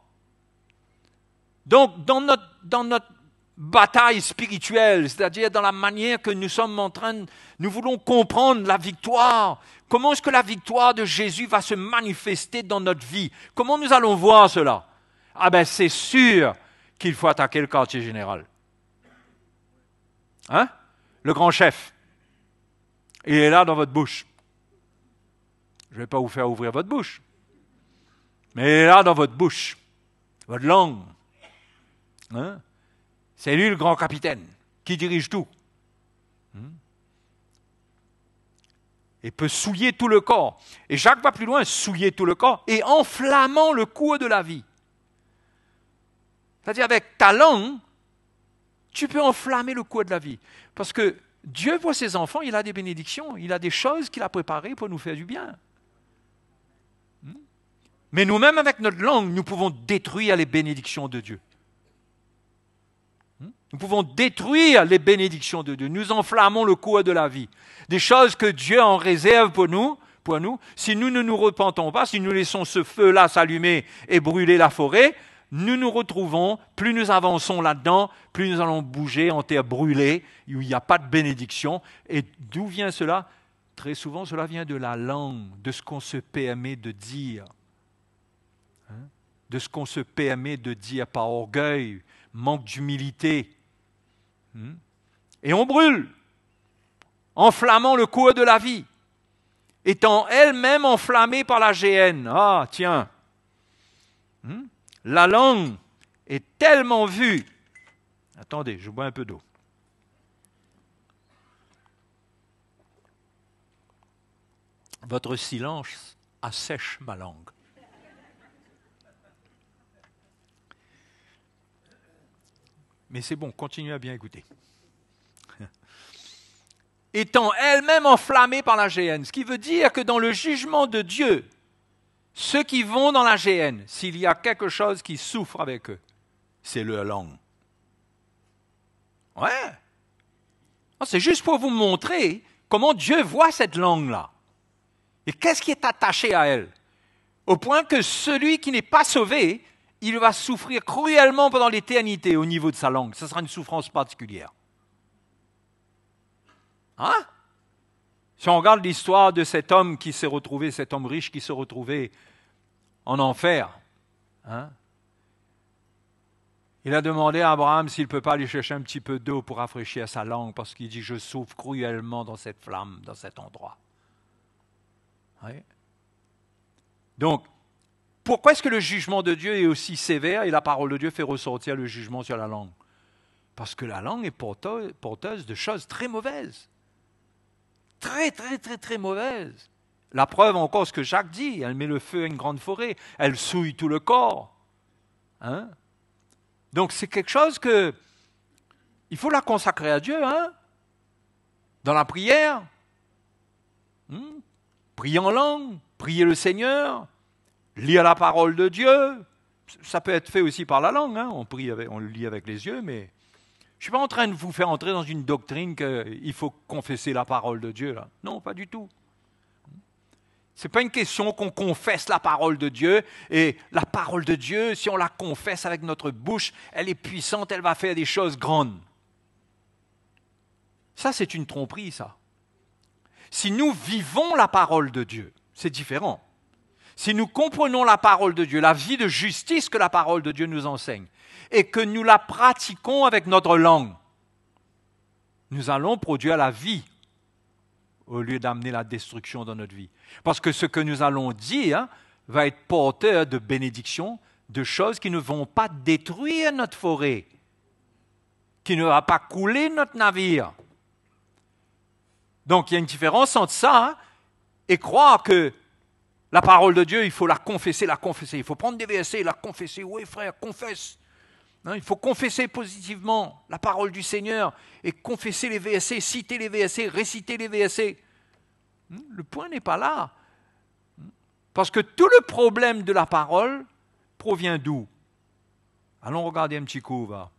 Donc, dans notre bataille spirituelle, c'est-à-dire dans la manière que nous sommes en train, nous voulons comprendre la victoire. Comment est-ce que la victoire de Jésus va se manifester dans notre vie? Comment nous allons voir cela? Ah ben, c'est sûr qu'il faut attaquer le quartier général. Hein? Le grand chef. Il est là dans votre bouche. Je ne vais pas vous faire ouvrir votre bouche. Mais il est là dans votre bouche. Votre langue. Hein? C'est lui le grand capitaine qui dirige tout. Et peut souiller tout le corps. Et Jacques va plus loin, souiller tout le corps et enflammant le cours de la vie. C'est-à-dire avec ta langue, tu peux enflammer le cours de la vie. Parce que Dieu voit ses enfants, il a des bénédictions, il a des choses qu'il a préparées pour nous faire du bien. Mais nous-mêmes, avec notre langue, nous pouvons détruire les bénédictions de Dieu. Nous pouvons détruire les bénédictions de Dieu. Nous enflammons le cours de la vie. Des choses que Dieu en réserve pour nous. Si nous ne nous repentons pas, si nous laissons ce feu-là s'allumer et brûler la forêt, nous nous retrouvons, plus nous avançons là-dedans, plus nous allons bouger en terre brûlée, où il n'y a pas de bénédiction. Et d'où vient cela? Très souvent, cela vient de la langue, de ce qu'on se permet de dire. De ce qu'on se permet de dire par orgueil, manque d'humilité. Et on brûle, enflammant le cours de la vie, étant elle-même enflammée par la géhenne. Ah, tiens, la langue est tellement vue. Attendez, je bois un peu d'eau. Votre silence assèche ma langue. Mais c'est bon, continuez à bien écouter. Étant elle-même enflammée par la géhenne, ce qui veut dire que dans le jugement de Dieu, ceux qui vont dans la géhenne, s'il y a quelque chose qui souffre avec eux, c'est leur langue. Ouais. C'est juste pour vous montrer comment Dieu voit cette langue-là. Et qu'est-ce qui est attaché à elle? Au point que celui qui n'est pas sauvé, il va souffrir cruellement pendant l'éternité au niveau de sa langue. Ce sera une souffrance particulière. Hein? Si on regarde l'histoire de cet homme qui s'est retrouvé, cet homme riche qui s'est retrouvé en enfer, il a demandé à Abraham s'il ne peut pas aller chercher un petit peu d'eau pour rafraîchir sa langue, parce qu'il dit « Je souffre cruellement dans cette flamme, dans cet endroit. » Ouais. Donc, pourquoi est-ce que le jugement de Dieu est aussi sévère et la parole de Dieu fait ressortir le jugement sur la langue? Parce que la langue est porteuse de choses très mauvaises. Très, très, très, très mauvaises. La preuve encore, ce que Jacques dit, elle met le feu à une grande forêt, elle souille tout le corps. Donc c'est quelque chose que il faut la consacrer à Dieu, dans la prière. Prier en langue, prier le Seigneur, lire la parole de Dieu. Ça peut être fait aussi par la langue, on le lit avec les yeux, mais je ne suis pas en train de vous faire entrer dans une doctrine qu'il faut confesser la parole de Dieu. Là. Non, pas du tout. Ce n'est pas une question qu'on confesse la parole de Dieu, et la parole de Dieu, si on la confesse avec notre bouche, elle est puissante, elle va faire des choses grandes. Ça, c'est une tromperie, ça. Si nous vivons la parole de Dieu, c'est différent. si nous comprenons la parole de Dieu, la vie de justice que la parole de Dieu nous enseigne, et que nous la pratiquons avec notre langue, nous allons produire la vie au lieu d'amener la destruction dans notre vie. Parce que ce que nous allons dire va être porteur de bénédictions, de choses qui ne vont pas détruire notre forêt, qui ne va pas couler notre navire. Donc il y a une différence entre ça et croire que la parole de Dieu, il faut la confesser. Il faut prendre des versets et la confesser. Oui frère, confesse. Il faut confesser positivement la parole du Seigneur et confesser les versets, citer les versets, réciter les versets. Le point n'est pas là. Parce que tout le problème de la parole provient d'où? Allons regarder un petit coup, va.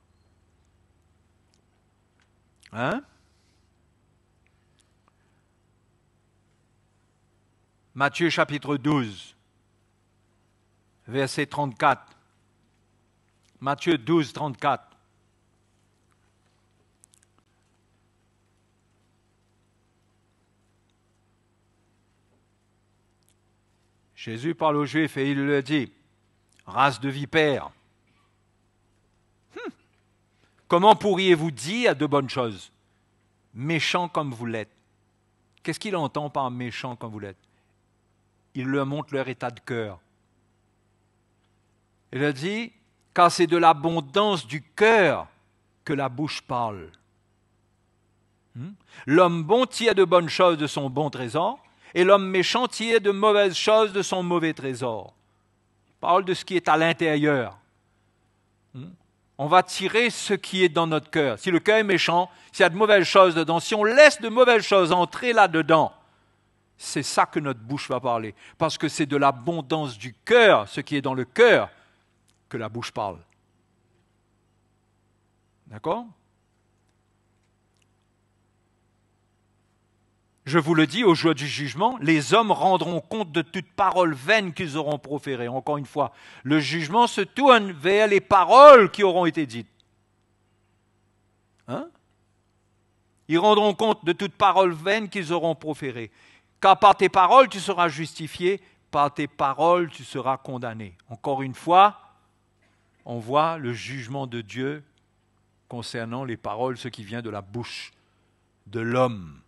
Matthieu chapitre 12, verset 34. Matthieu 12, 34. Jésus parle aux Juifs et il leur dit, race de vipères, comment pourriez-vous dire de bonnes choses, méchants comme vous l'êtes? Qu'est-ce qu'il entend par méchants comme vous l'êtes? Il leur montre leur état de cœur. Il leur dit, car c'est de l'abondance du cœur que la bouche parle. L'homme bon tire de bonnes choses de son bon trésor, et l'homme méchant tire de mauvaises choses de son mauvais trésor. Il parle de ce qui est à l'intérieur. On va tirer ce qui est dans notre cœur. Si le cœur est méchant, s'il y a de mauvaises choses dedans, si on laisse de mauvaises choses entrer là-dedans, c'est ça que notre bouche va parler. Parce que c'est de l'abondance du cœur, ce qui est dans le cœur, que la bouche parle. D'accord? Je vous le dis, au jour du jugement, les hommes rendront compte de toute parole vaine qu'ils auront proférée. Encore une fois, le jugement se tourne vers les paroles qui auront été dites. Ils rendront compte de toute parole vaine qu'ils auront proférée. Car par tes paroles, tu seras justifié, par tes paroles, tu seras condamné. Encore une fois, on voit le jugement de Dieu concernant les paroles, ce qui vient de la bouche de l'homme.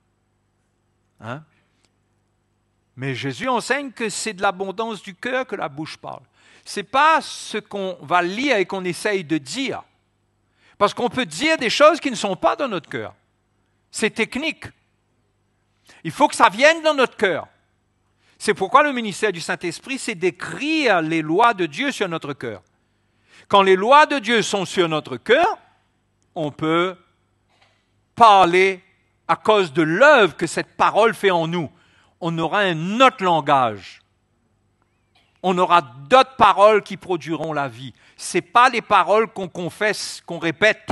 Mais Jésus enseigne que c'est de l'abondance du cœur que la bouche parle. Ce n'est pas ce qu'on va lire et qu'on essaye de dire. Parce qu'on peut dire des choses qui ne sont pas dans notre cœur. C'est technique. Il faut que ça vienne dans notre cœur. C'est pourquoi le ministère du Saint-Esprit, c'est d'écrire les lois de Dieu sur notre cœur. Quand les lois de Dieu sont sur notre cœur, on peut parler à cause de l'œuvre que cette parole fait en nous. On aura un autre langage. On aura d'autres paroles qui produiront la vie. Ce n'est pas les paroles qu'on confesse, qu'on répète.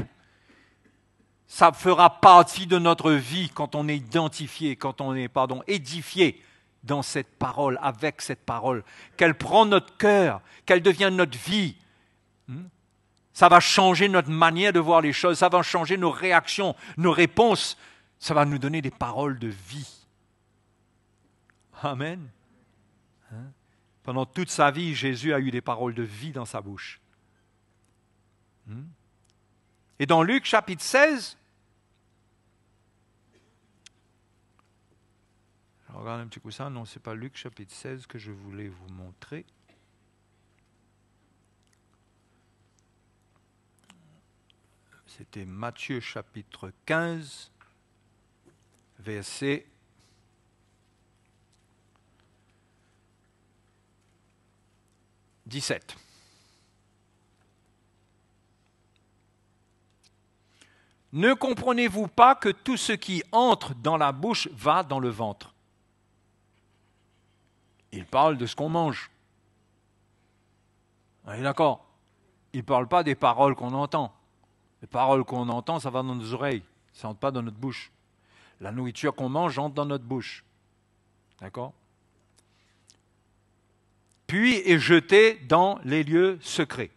Ça fera partie de notre vie quand on est identifié, quand on est, édifié dans cette parole, avec cette parole. Qu'elle prend notre cœur, qu'elle devienne notre vie. Ça va changer notre manière de voir les choses, ça va changer nos réactions, nos réponses. Ça va nous donner des paroles de vie. Amen. Pendant toute sa vie, Jésus a eu des paroles de vie dans sa bouche. Et dans Luc chapitre 16, je regarde un petit coup ça, non, ce n'est pas Luc chapitre 16 que je voulais vous montrer. C'était Matthieu chapitre 15, verset 17. Ne comprenez-vous pas que tout ce qui entre dans la bouche va dans le ventre? Il parle de ce qu'on mange. On est d'accord? Il ne parle pas des paroles qu'on entend. Les paroles qu'on entend, ça va dans nos oreilles. Ça n'entre pas dans notre bouche. La nourriture qu'on mange entre dans notre bouche. D'accord? Puis est jeté dans les lieux secrets.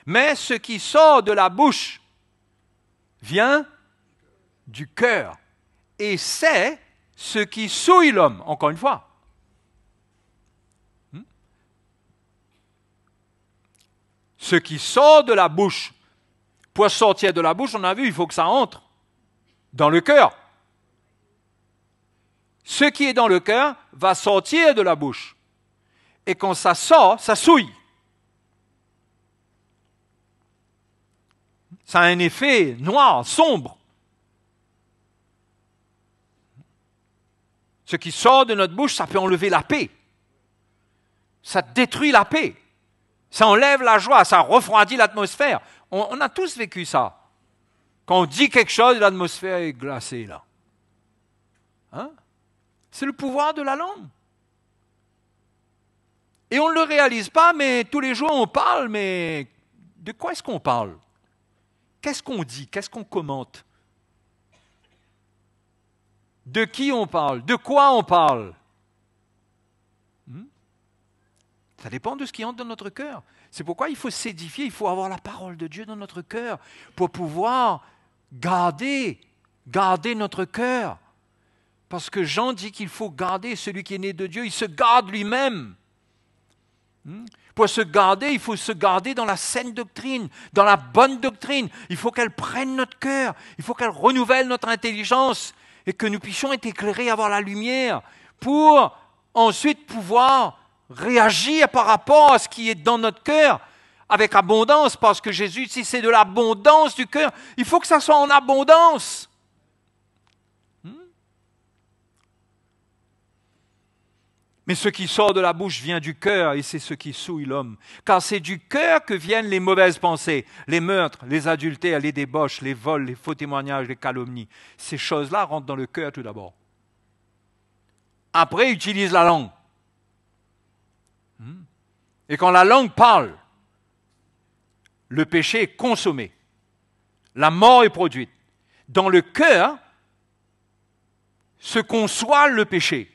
Mais ce qui sort de la bouche vient du cœur. Et c'est ce qui souille l'homme, encore une fois. Ce qui sort de la bouche, pour sortir de la bouche, on a vu, il faut que ça entre dans le cœur. Ce qui est dans le cœur va sortir de la bouche. Et quand ça sort, ça souille. Ça a un effet noir, sombre. Ce qui sort de notre bouche, ça peut enlever la paix. Ça détruit la paix. Ça enlève la joie, ça refroidit l'atmosphère. On a tous vécu ça. Quand on dit quelque chose, l'atmosphère est glacée là. Hein? C'est le pouvoir de la langue. Et on ne le réalise pas, mais tous les jours on parle, mais de quoi est-ce qu'on parle? Qu'est-ce qu'on dit? Qu'est-ce qu'on commente? De qui on parle? De quoi on parle? Ça dépend de ce qui entre dans notre cœur. C'est pourquoi il faut s'édifier, il faut avoir la parole de Dieu dans notre cœur pour pouvoir garder notre cœur. Parce que Jean dit qu'il faut garder celui qui est né de Dieu, il se garde lui-même. Pour se garder, il faut se garder dans la saine doctrine, dans la bonne doctrine. Il faut qu'elle prenne notre cœur, il faut qu'elle renouvelle notre intelligence et que nous puissions être éclairés, avoir la lumière pour ensuite pouvoir réagir par rapport à ce qui est dans notre cœur avec abondance, parce que Jésus, si c'est de l'abondance du cœur, il faut que ça soit en abondance. Mais ce qui sort de la bouche vient du cœur et c'est ce qui souille l'homme. Car c'est du cœur que viennent les mauvaises pensées, les meurtres, les adultères, les débauches, les vols, les faux témoignages, les calomnies. Ces choses-là rentrent dans le cœur tout d'abord. Après, utilise la langue. Et quand la langue parle, le péché est consommé. La mort est produite. Dans le cœur se conçoit le péché.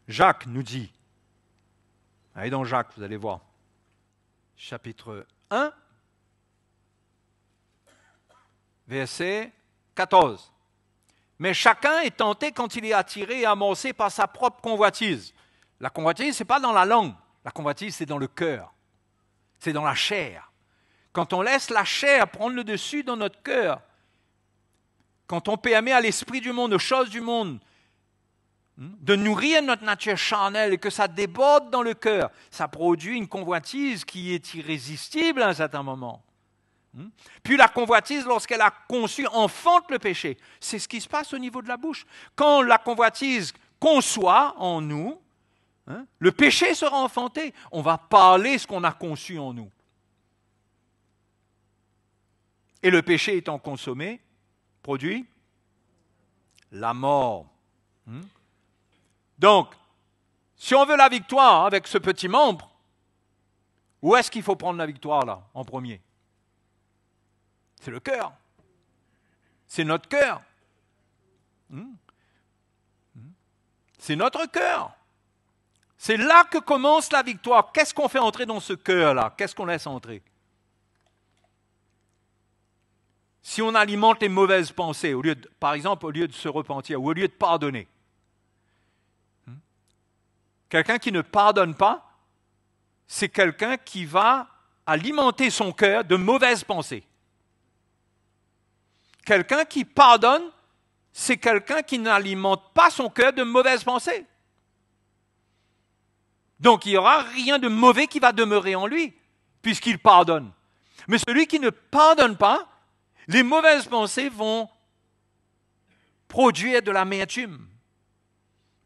Jacques nous dit, allez dans Jacques, vous allez voir, chapitre 1, verset 14. Mais chacun est tenté quand il est attiré et amancé par sa propre convoitise. La convoitise, ce n'est pas dans la langue, la convoitise, c'est dans le cœur, c'est dans la chair. Quand on laisse la chair prendre le dessus dans notre cœur, quand on permet à l'esprit du monde, aux choses du monde, de nourrir notre nature charnelle et que ça déborde dans le cœur, ça produit une convoitise qui est irrésistible à un certain moment. Puis la convoitise, lorsqu'elle a conçu, enfante le péché. C'est ce qui se passe au niveau de la bouche. Quand la convoitise conçoit en nous, le péché sera enfanté. On va parler ce qu'on a conçu en nous. Et le péché étant consommé, produit la mort. Donc, si on veut la victoire avec ce petit membre, où est-ce qu'il faut prendre la victoire là, en premier? C'est le cœur. C'est notre cœur. C'est notre cœur. C'est là que commence la victoire. Qu'est-ce qu'on fait entrer dans ce cœur-là? Qu'est-ce qu'on laisse entrer? Si on alimente les mauvaises pensées, par exemple, au lieu de se repentir, ou au lieu de pardonner, quelqu'un qui ne pardonne pas, c'est quelqu'un qui va alimenter son cœur de mauvaises pensées. Quelqu'un qui pardonne, c'est quelqu'un qui n'alimente pas son cœur de mauvaises pensées. Donc il n'y aura rien de mauvais qui va demeurer en lui, puisqu'il pardonne. Mais celui qui ne pardonne pas, les mauvaises pensées vont produire de l'amertume.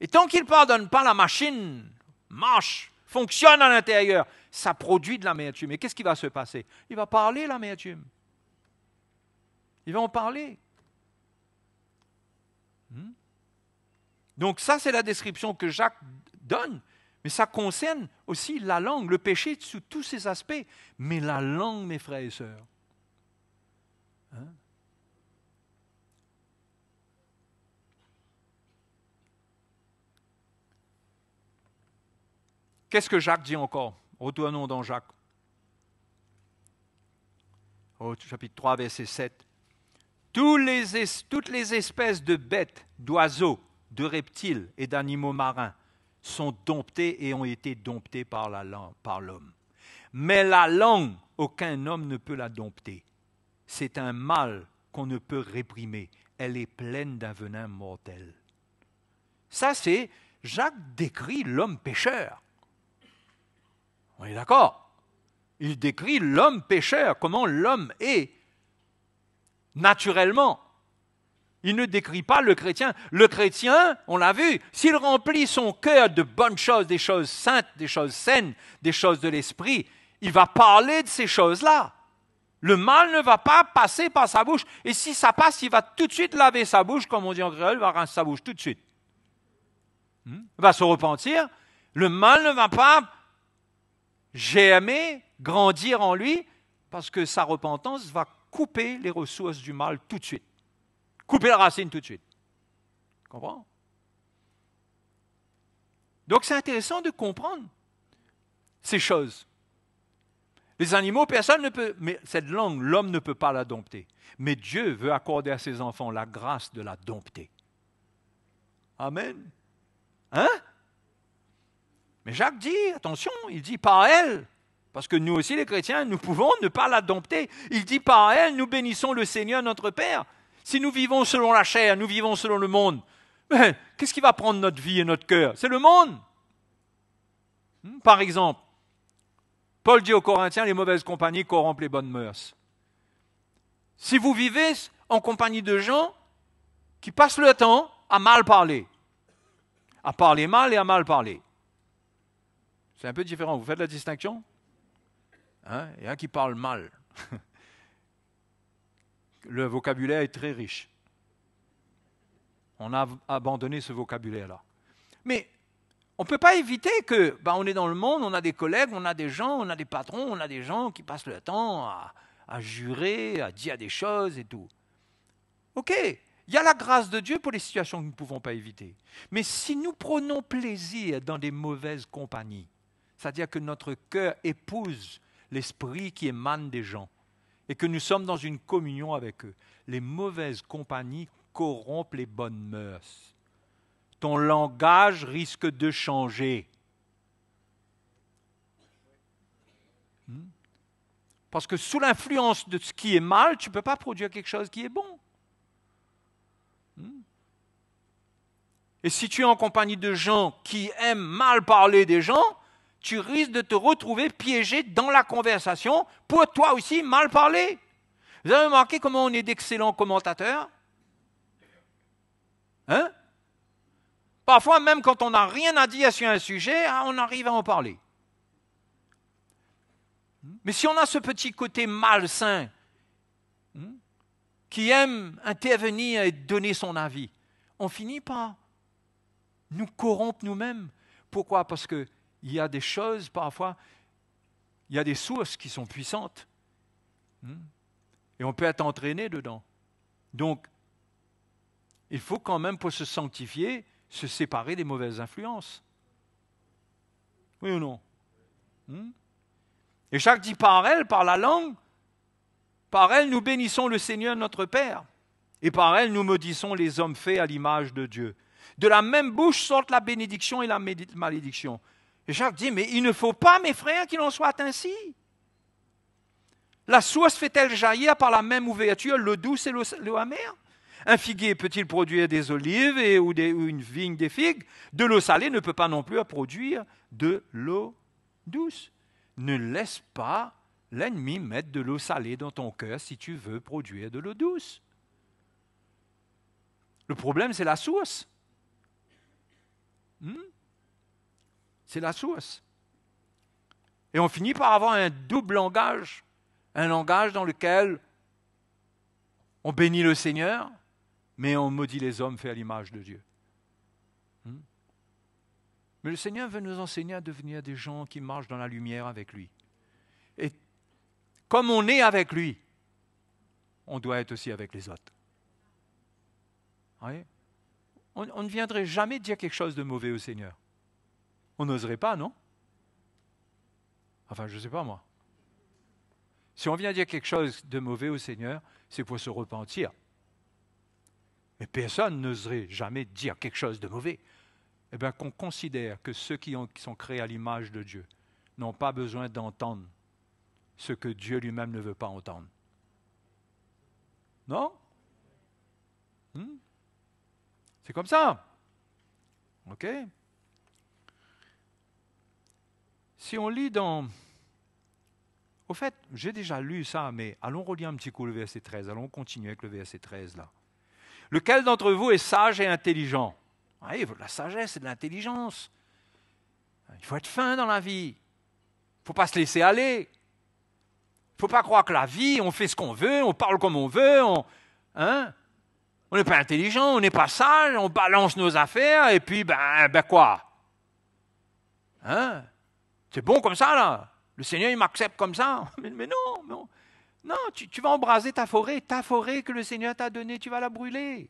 Et tant qu'il ne pardonne pas, la machine marche, fonctionne à l'intérieur. Ça produit de l'amertume. Et qu'est-ce qui va se passer? Il va parler l'amertume. Il va en parler. Donc ça, c'est la description que Jacques donne. Mais ça concerne aussi la langue, le péché sous tous ses aspects. Mais la langue, mes frères et sœurs. Qu'est-ce que Jacques dit encore? Retournons dans Jacques. Au chapitre 3, verset 7. Toutes les espèces de bêtes, d'oiseaux, de reptiles et d'animaux marins sont domptés et ont été domptés par l'homme. Mais la langue, aucun homme ne peut la dompter. C'est un mal qu'on ne peut réprimer. Elle est pleine d'un venin mortel. Ça, c'est Jacques décrit l'homme pécheur. On est d'accord? Il décrit l'homme pécheur, comment l'homme est naturellement. Il ne décrit pas le chrétien. Le chrétien, on l'a vu, s'il remplit son cœur de bonnes choses, des choses saintes, des choses saines, des choses de l'esprit, il va parler de ces choses-là. Le mal ne va pas passer par sa bouche. Et si ça passe, il va tout de suite laver sa bouche, comme on dit en créole, il va rincer sa bouche tout de suite. Il va se repentir. Le mal ne va pas germer, grandir en lui, parce que sa repentance va couper les ressources du mal tout de suite. Couper la racine tout de suite. Tu comprends? Donc c'est intéressant de comprendre ces choses. Les animaux, personne ne peut, mais cette langue, l'homme ne peut pas la dompter. Mais Dieu veut accorder à ses enfants la grâce de la dompter. Amen. Hein? Mais Jacques dit, attention, il dit par elle, parce que nous aussi les chrétiens, nous pouvons ne pas la dompter. Il dit par elle, nous bénissons le Seigneur notre Père. Si nous vivons selon la chair, nous vivons selon le monde, mais qu'est-ce qui va prendre notre vie et notre cœur? C'est le monde. Par exemple, Paul dit aux Corinthiens, les mauvaises compagnies corrompent les bonnes mœurs. Si vous vivez en compagnie de gens qui passent le temps à mal parler mal et à mal parler, c'est un peu différent. Vous faites la distinction? Hein? Il y a un qui parle mal. Le vocabulaire est très riche. On a abandonné ce vocabulaire-là. Mais on ne peut pas éviter que, on est dans le monde, on a des collègues, on a des gens, on a des patrons, on a des gens qui passent le temps à jurer, à dire des choses et tout. OK, il y a la grâce de Dieu pour les situations que nous ne pouvons pas éviter. Mais si nous prenons plaisir dans des mauvaises compagnies, c'est-à-dire que notre cœur épouse l'esprit qui émane des gens, et que nous sommes dans une communion avec eux, les mauvaises compagnies corrompent les bonnes mœurs. Ton langage risque de changer. Parce que sous l'influence de ce qui est mal, tu ne peux pas produire quelque chose qui est bon. Et si tu es en compagnie de gens qui aiment mal parler des gens, tu risques de te retrouver piégé dans la conversation pour toi aussi mal parler. Vous avez remarqué comment on est d'excellents commentateurs? Hein? Parfois, même quand on n'a rien à dire sur un sujet, on arrive à en parler. Mais si on a ce petit côté malsain, qui aime intervenir et donner son avis, on finit par nous corrompre nous-mêmes. Pourquoi? Parce qu'il y a des choses, parfois, il y a des sources qui sont puissantes. Et on peut être entraîné dedans. Donc, il faut quand même, pour se sanctifier, se séparer des mauvaises influences. Oui ou non? Et Jacques dit par elle, par la langue, par elle nous bénissons le Seigneur notre Père, et par elle nous maudissons les hommes faits à l'image de Dieu. De la même bouche sortent la bénédiction et la malédiction. Et Jacques dit, mais il ne faut pas, mes frères, qu'il en soit ainsi. La source fait-elle jaillir par la même ouverture l'eau douce et l'eau amère? Un figuier peut-il produire des olives ou une vigne des figues? De l'eau salée ne peut pas non plus produire de l'eau douce. Ne laisse pas l'ennemi mettre de l'eau salée dans ton cœur si tu veux produire de l'eau douce. Le problème, c'est la source. C'est la source. Et on finit par avoir un double langage. Un langage dans lequel on bénit le Seigneur, mais on maudit les hommes faits à l'image de Dieu. Mais le Seigneur veut nous enseigner à devenir des gens qui marchent dans la lumière avec lui. Et comme on est avec lui, on doit être aussi avec les autres. Oui? On ne viendrait jamais dire quelque chose de mauvais au Seigneur. On n'oserait pas, non? Enfin, je ne sais pas moi. Si on vient dire quelque chose de mauvais au Seigneur, c'est pour se repentir. Mais personne n'oserait jamais dire quelque chose de mauvais. eh bien, qu'on considère que ceux qui sont créés à l'image de Dieu n'ont pas besoin d'entendre ce que Dieu lui-même ne veut pas entendre. Non? C'est comme ça. OK? Si on lit dans... Au fait, j'ai déjà lu ça, mais allons relire un petit coup le verset 13. Allons continuer avec le verset 13 là. Lequel d'entre vous est sage et intelligent? Oui, la sagesse et de l'intelligence. Il faut être fin dans la vie. Il ne faut pas se laisser aller. Il ne faut pas croire que la vie, on fait ce qu'on veut, on parle comme on veut, on n'est pas intelligent, on n'est pas sage, on balance nos affaires, et puis, ben quoi? C'est bon comme ça, là. Le Seigneur, il m'accepte comme ça. Mais non. Non, tu vas embraser ta forêt que le Seigneur t'a donnée, tu vas la brûler.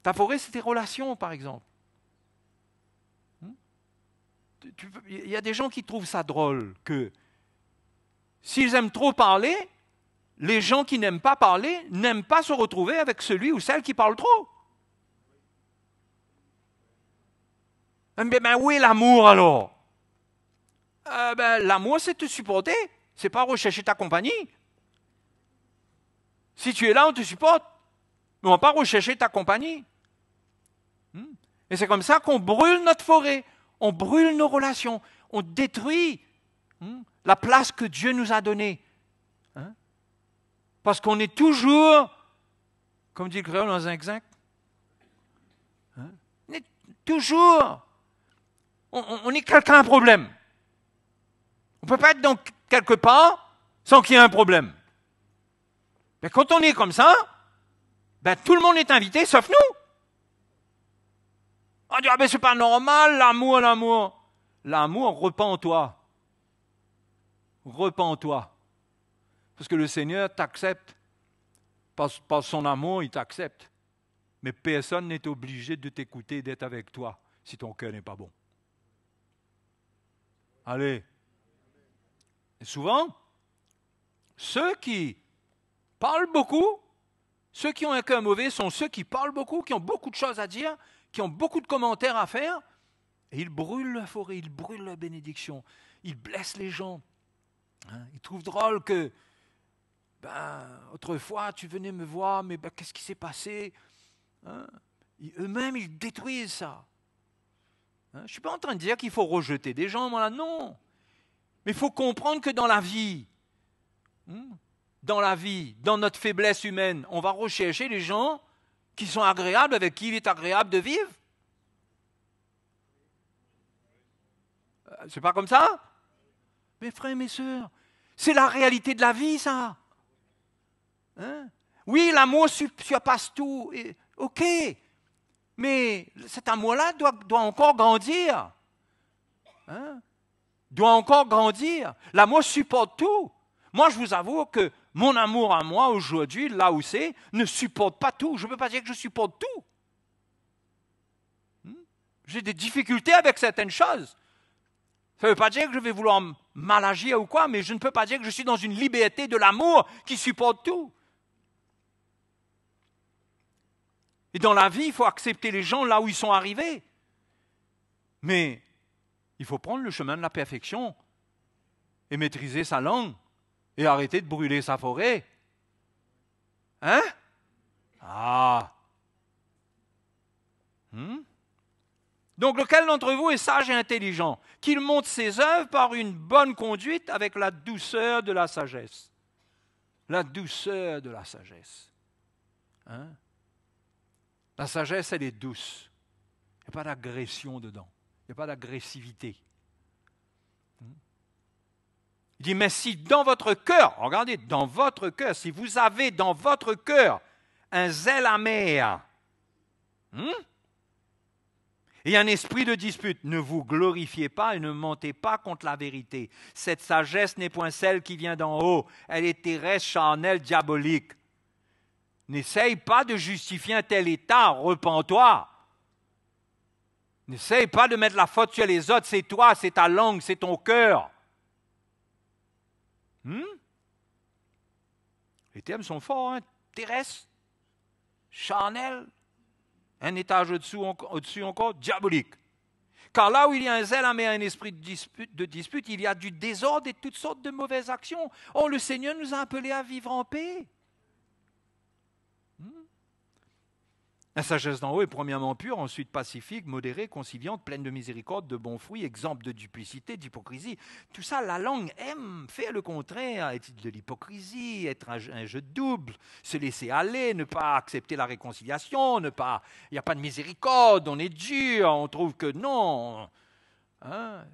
Ta forêt, c'est tes relations, par exemple. Il y a des gens qui trouvent ça drôle, que s'ils aiment trop parler, les gens qui n'aiment pas parler n'aiment pas se retrouver avec celui ou celle qui parle trop. Ben où est l'amour alors? L'amour, c'est te supporter, c'est pas rechercher ta compagnie. Si tu es là, on te supporte, mais on ne va pas rechercher ta compagnie. Et c'est comme ça qu'on brûle notre forêt, on brûle nos relations, on détruit la place que Dieu nous a donnée. Parce qu'on est toujours, comme dit le créole dans un zinc, on est toujours, on est quelqu'un à un problème. On ne peut pas être dans quelque part sans qu'il y ait un problème. Mais quand on est comme ça, tout le monde est invité, sauf nous. On dit, c'est pas normal, l'amour. L'amour, repens-toi. Repens-toi. Parce que le Seigneur t'accepte. Par son amour, il t'accepte. Mais personne n'est obligé de t'écouter, d'être avec toi, si ton cœur n'est pas bon. Allez. Et souvent, ceux qui parlent beaucoup, ceux qui ont un cœur mauvais sont ceux qui parlent beaucoup, qui ont beaucoup de choses à dire, qui ont beaucoup de commentaires à faire, et ils brûlent la forêt, ils brûlent la bénédiction, ils blessent les gens. Ils trouvent drôle que, autrefois, tu venais me voir, mais qu'est-ce qui s'est passé? Eux-mêmes, ils détruisent ça. Je ne suis pas en train de dire qu'il faut rejeter des gens, moi là, non. Mais il faut comprendre que dans la vie, dans notre faiblesse humaine, on va rechercher les gens qui sont agréables, avec qui il est agréable de vivre. C'est pas comme ça? Mes frères et mes sœurs, c'est la réalité de la vie, ça. Oui, l'amour surpasse tout. OK, mais cet amour-là doit encore grandir. Doit encore grandir. L'amour supporte tout. Moi, je vous avoue que mon amour à moi, aujourd'hui, là où c'est, ne supporte pas tout. Je ne peux pas dire que je supporte tout. J'ai des difficultés avec certaines choses. Ça ne veut pas dire que je vais vouloir mal agir ou quoi, mais je ne peux pas dire que je suis dans une liberté de l'amour qui supporte tout. Et dans la vie, il faut accepter les gens là où ils sont arrivés. Mais il faut prendre le chemin de la perfection et maîtriser sa langue et arrêter de brûler sa forêt. Donc, lequel d'entre vous est sage et intelligent? Qu'il montre ses œuvres par une bonne conduite avec la douceur de la sagesse. La douceur de la sagesse. La sagesse, elle est douce. Il n'y a pas d'agression dedans. Il n'y a pas d'agressivité. Il dit, mais si dans votre cœur, regardez, dans votre cœur, si vous avez dans votre cœur un zèle amer, et un esprit de dispute, ne vous glorifiez pas et ne mentez pas contre la vérité. Cette sagesse n'est point celle qui vient d'en haut, elle est terrestre, charnelle, diabolique. N'essaye pas de justifier un tel état, repens-toi. N'essaye pas de mettre la faute sur les autres, c'est toi, c'est ta langue, c'est ton cœur. Les termes sont forts, terrestre, charnel, Un étage au-dessus encore, diabolique. Car là où il y a un zèle amer, un esprit de dispute, il y a du désordre et toutes sortes de mauvaises actions. Oh, le Seigneur nous a appelés à vivre en paix. La sagesse d'en haut est premièrement pure, ensuite pacifique, modérée, conciliante, pleine de miséricorde, de bons fruits, exempte de duplicité, d'hypocrisie. Tout ça, la langue aime faire le contraire, être de l'hypocrisie, être un jeu double, se laisser aller, ne pas accepter la réconciliation, il n'y a pas de miséricorde, on est dur, on trouve que non. Hein?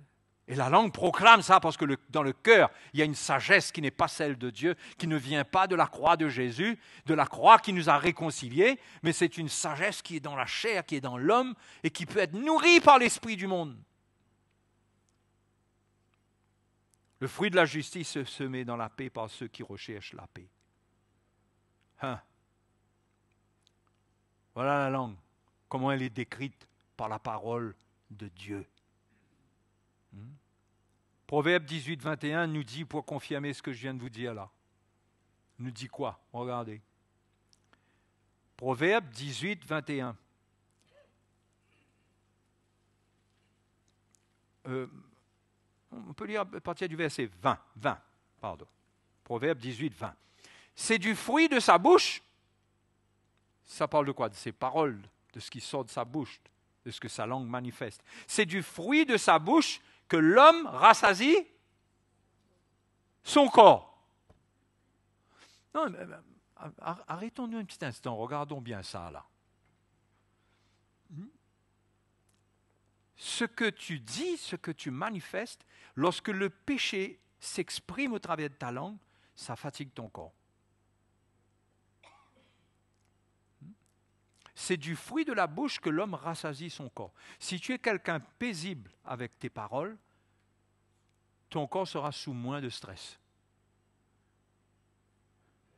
Et la langue proclame ça parce que dans le cœur, il y a une sagesse qui n'est pas celle de Dieu, qui ne vient pas de la croix de Jésus, de la croix qui nous a réconciliés, mais c'est une sagesse qui est dans la chair, qui est dans l'homme et qui peut être nourrie par l'esprit du monde. Le fruit de la justice se met dans la paix par ceux qui recherchent la paix. Hein? Voilà la langue, comment elle est décrite par la parole de Dieu. Proverbe 18, 21 nous dit, pour confirmer ce que je viens de vous dire là, nous dit quoi? Regardez. Proverbe 18, 21. On peut lire à partir du verset 20. Proverbe 18, 20. C'est du fruit de sa bouche. Ça parle de quoi? De ses paroles, de ce qui sort de sa bouche, de ce que sa langue manifeste. C'est du fruit de sa bouche que l'homme rassasie son corps. Non, mais, arrêtons-nous un petit instant, regardons bien ça là. Ce que tu dis, ce que tu manifestes, lorsque le péché s'exprime au travers de ta langue, ça fatigue ton corps. C'est du fruit de la bouche que l'homme rassasie son corps. Si tu es quelqu'un paisible avec tes paroles, ton corps sera sous moins de stress.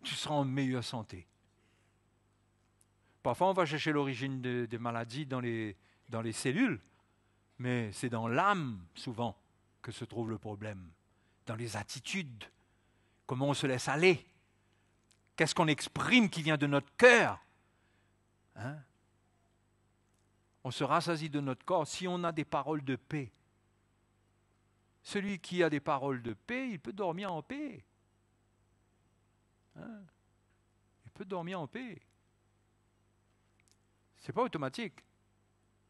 Tu seras en meilleure santé. Parfois, on va chercher l'origine des maladies dans les cellules, mais c'est dans l'âme, souvent, que se trouve le problème. Dans les attitudes, comment on se laisse aller, qu'est-ce qu'on exprime qui vient de notre cœur. Hein? On se rassasie de notre corps si on a des paroles de paix. Celui qui a des paroles de paix, il peut dormir en paix. Hein? Il peut dormir en paix. Ce n'est pas automatique,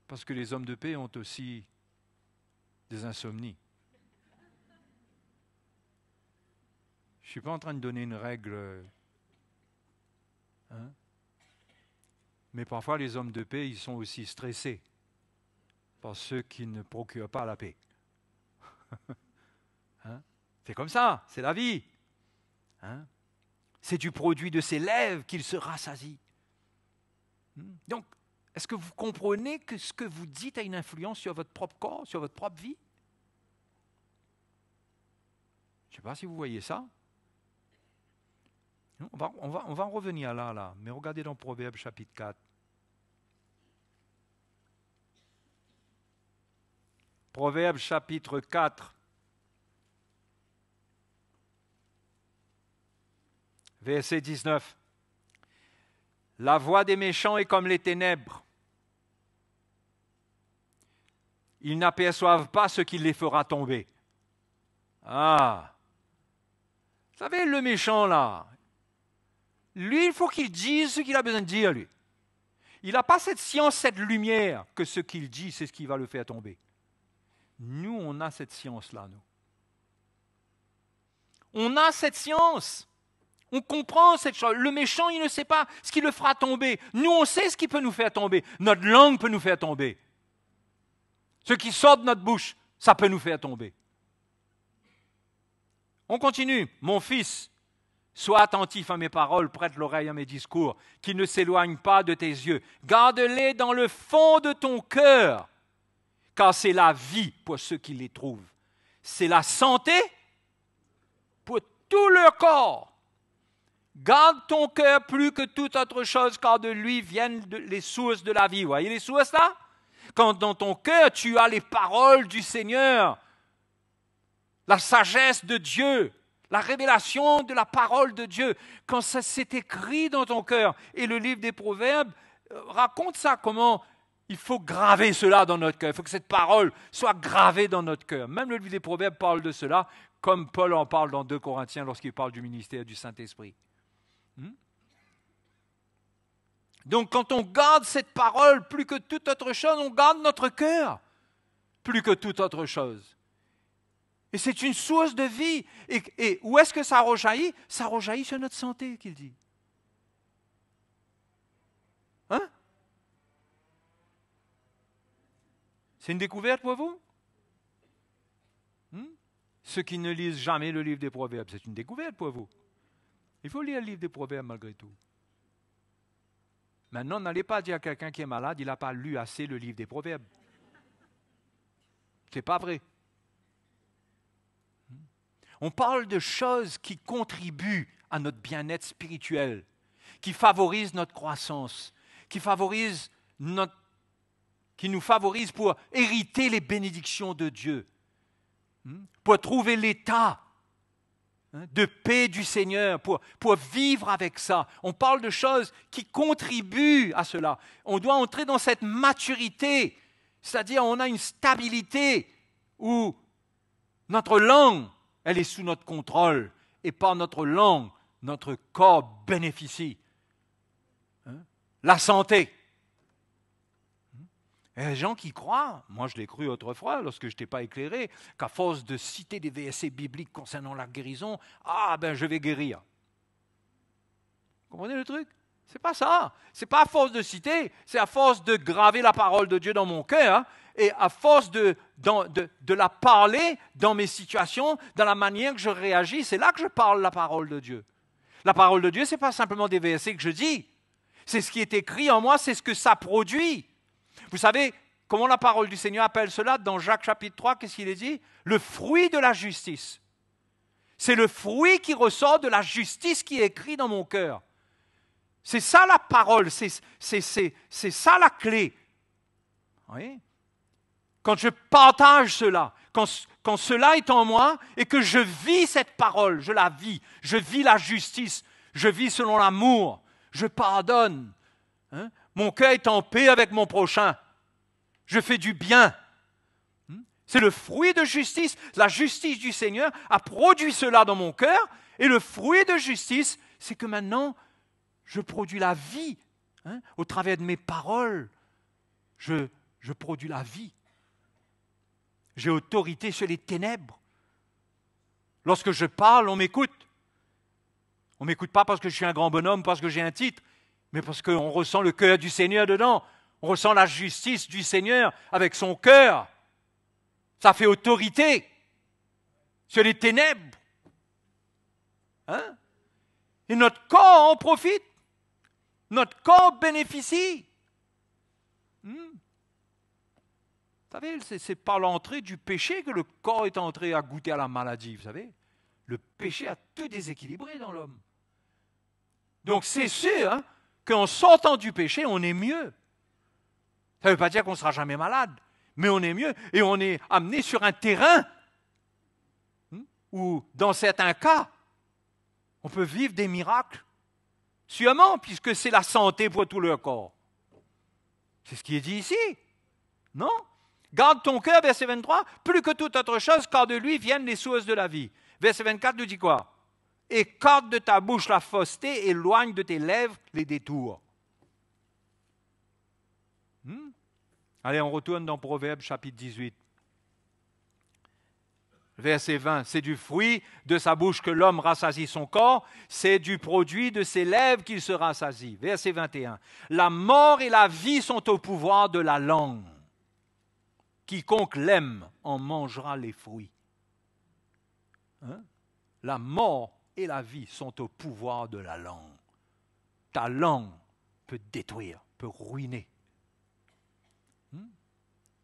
parce que les hommes de paix ont aussi des insomnies. Je ne suis pas en train de donner une règle. Hein? Mais parfois, les hommes de paix, ils sont aussi stressés par ceux qui ne procurent pas la paix. Hein? C'est comme ça, c'est la vie. Hein? C'est du produit de ses lèvres qu'il se rassasie. Donc, est-ce que vous comprenez que ce que vous dites a une influence sur votre propre corps, sur votre propre vie? Je ne sais pas si vous voyez ça. On va en revenir là, mais regardez dans Proverbe chapitre 4. Proverbe chapitre 4, verset 19. La voix des méchants est comme les ténèbres. Ils n'aperçoivent pas ce qui les fera tomber. Ah! Vous savez, le méchant là, lui, il faut qu'il dise ce qu'il a besoin de dire, lui. Il n'a pas cette science, cette lumière, que ce qu'il dit, c'est ce qui va le faire tomber. Nous, on a cette science-là, nous. On a cette science. On comprend cette chose. Le méchant, il ne sait pas ce qui le fera tomber. Nous, on sait ce qui peut nous faire tomber. Notre langue peut nous faire tomber. Ce qui sort de notre bouche, ça peut nous faire tomber. On continue. Mon fils, sois attentif à mes paroles, prête l'oreille à mes discours, qu'ils ne s'éloignent pas de tes yeux. Garde-les dans le fond de ton cœur, car c'est la vie pour ceux qui les trouvent. C'est la santé pour tout leur corps. Garde ton cœur plus que toute autre chose, car de lui viennent les sources de la vie. Vous voyez les sources là? Quand dans ton cœur tu as les paroles du Seigneur, la sagesse de Dieu, la révélation de la parole de Dieu, quand ça s'est écrit dans ton cœur, et le livre des Proverbes raconte ça, comment il faut graver cela dans notre cœur. Il faut que cette parole soit gravée dans notre cœur. Même le livre des Proverbes parle de cela, comme Paul en parle dans 2 Corinthiens lorsqu'il parle du ministère du Saint-Esprit. Donc quand on garde cette parole, plus que toute autre chose, on garde notre cœur, plus que toute autre chose. Et c'est une source de vie. Et où est-ce que ça rejaillit? Ça rejaillit sur notre santé, qu'il dit. Hein? C'est une découverte pour vous? Ceux qui ne lisent jamais le livre des Proverbes, c'est une découverte pour vous. Il faut lire le livre des Proverbes malgré tout. Maintenant, n'allez pas dire à quelqu'un qui est malade, il n'a pas lu assez le livre des Proverbes. Ce n'est pas vrai. On parle de choses qui contribuent à notre bien-être spirituel, qui favorisent notre croissance, qui nous favorisent pour hériter les bénédictions de Dieu, pour trouver l'état de paix du Seigneur, pour vivre avec ça. On parle de choses qui contribuent à cela. On doit entrer dans cette maturité, c'est-à-dire on a une stabilité où notre langue, elle est sous notre contrôle, et par notre langue, notre corps bénéficie. La santé. Il y a des gens qui croient, moi je l'ai cru autrefois lorsque je n'étais pas éclairé, qu'à force de citer des versets bibliques concernant la guérison, je vais guérir. Vous comprenez le truc? C'est pas ça. C'est pas à force de citer, c'est à force de graver la parole de Dieu dans mon cœur, et à force de la parler dans mes situations, dans la manière que je réagis, c'est là que je parle la parole de Dieu. La parole de Dieu, ce n'est pas simplement des versets que je dis. C'est ce qui est écrit en moi, c'est ce que ça produit. Vous savez comment la parole du Seigneur appelle cela dans Jacques chapitre 3, qu'est-ce qu'il est dit? Le fruit de la justice. C'est le fruit qui ressort de la justice qui est écrit dans mon cœur. C'est ça la parole, c'est ça la clé. Vous voyez? Quand je partage cela, quand cela est en moi et que je vis cette parole, je la vis, je vis la justice, je vis selon l'amour, je pardonne. Mon cœur est en paix avec mon prochain. Je fais du bien. C'est le fruit de justice. La justice du Seigneur a produit cela dans mon cœur. Et le fruit de justice, c'est que maintenant, je produis la vie. Au travers de mes paroles, je produis la vie. J'ai autorité sur les ténèbres. Lorsque je parle, on m'écoute. On ne m'écoute pas parce que je suis un grand bonhomme, parce que j'ai un titre, mais parce qu'on ressent le cœur du Seigneur dedans. On ressent la justice du Seigneur avec son cœur. Ça fait autorité sur les ténèbres. Et notre corps en profite. Notre corps bénéficie. Vous savez, c'est par l'entrée du péché que le corps est entré à goûter à la maladie, vous savez. Le péché a tout déséquilibré dans l'homme. Donc c'est sûr qu'en sortant du péché, on est mieux. Ça ne veut pas dire qu'on ne sera jamais malade, mais on est mieux. Et on est amené sur un terrain où, dans certains cas, on peut vivre des miracles sûrement, puisque c'est la santé pour tout le corps. C'est ce qui est dit ici. Non? Garde ton cœur, verset 23, plus que toute autre chose, car de lui viennent les sources de la vie. Verset 24 nous dit quoi? Écarte de ta bouche la fausseté, éloigne de tes lèvres les détours. Allez, on retourne dans Proverbes chapitre 18. Verset 20, c'est du fruit de sa bouche que l'homme rassasie son corps, c'est du produit de ses lèvres qu'il se rassasie. Verset 21, la mort et la vie sont au pouvoir de la langue. Quiconque l'aime en mangera les fruits. La mort et la vie sont au pouvoir de la langue. Ta langue peut détruire, peut ruiner.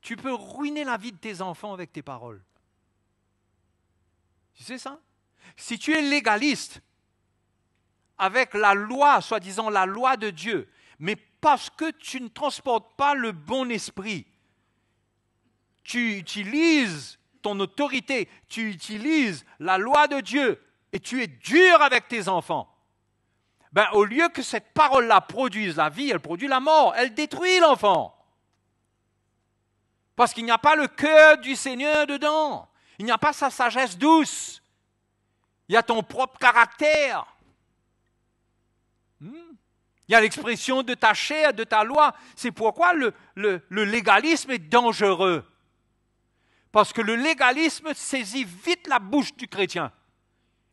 Tu peux ruiner la vie de tes enfants avec tes paroles. Tu sais ça? Si tu es légaliste avec la loi, soi-disant la loi de Dieu, mais parce que tu ne transportes pas le bon esprit, tu utilises ton autorité, tu utilises la loi de Dieu et tu es dur avec tes enfants, Ben, au lieu que cette parole-là produise la vie, elle produit la mort. Elle détruit l'enfant. Parce qu'il n'y a pas le cœur du Seigneur dedans. Il n'y a pas sa sagesse douce. Il y a ton propre caractère. Il y a l'expression de ta chair, de ta loi. C'est pourquoi le légalisme est dangereux. Parce que le légalisme saisit vite la bouche du chrétien.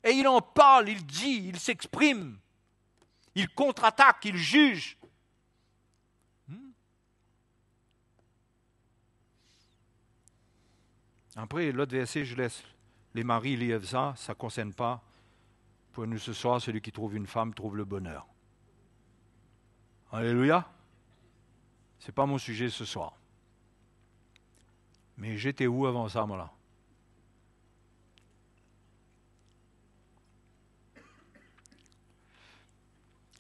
Et il en parle, il dit, il s'exprime. Il contre-attaque, il juge. Après, l'autre verset, je laisse les maris lire ça, ça ne concerne pas. Pour nous ce soir, celui qui trouve une femme trouve le bonheur. Alléluia. Ce n'est pas mon sujet ce soir. Mais j'étais où avant ça, moi là?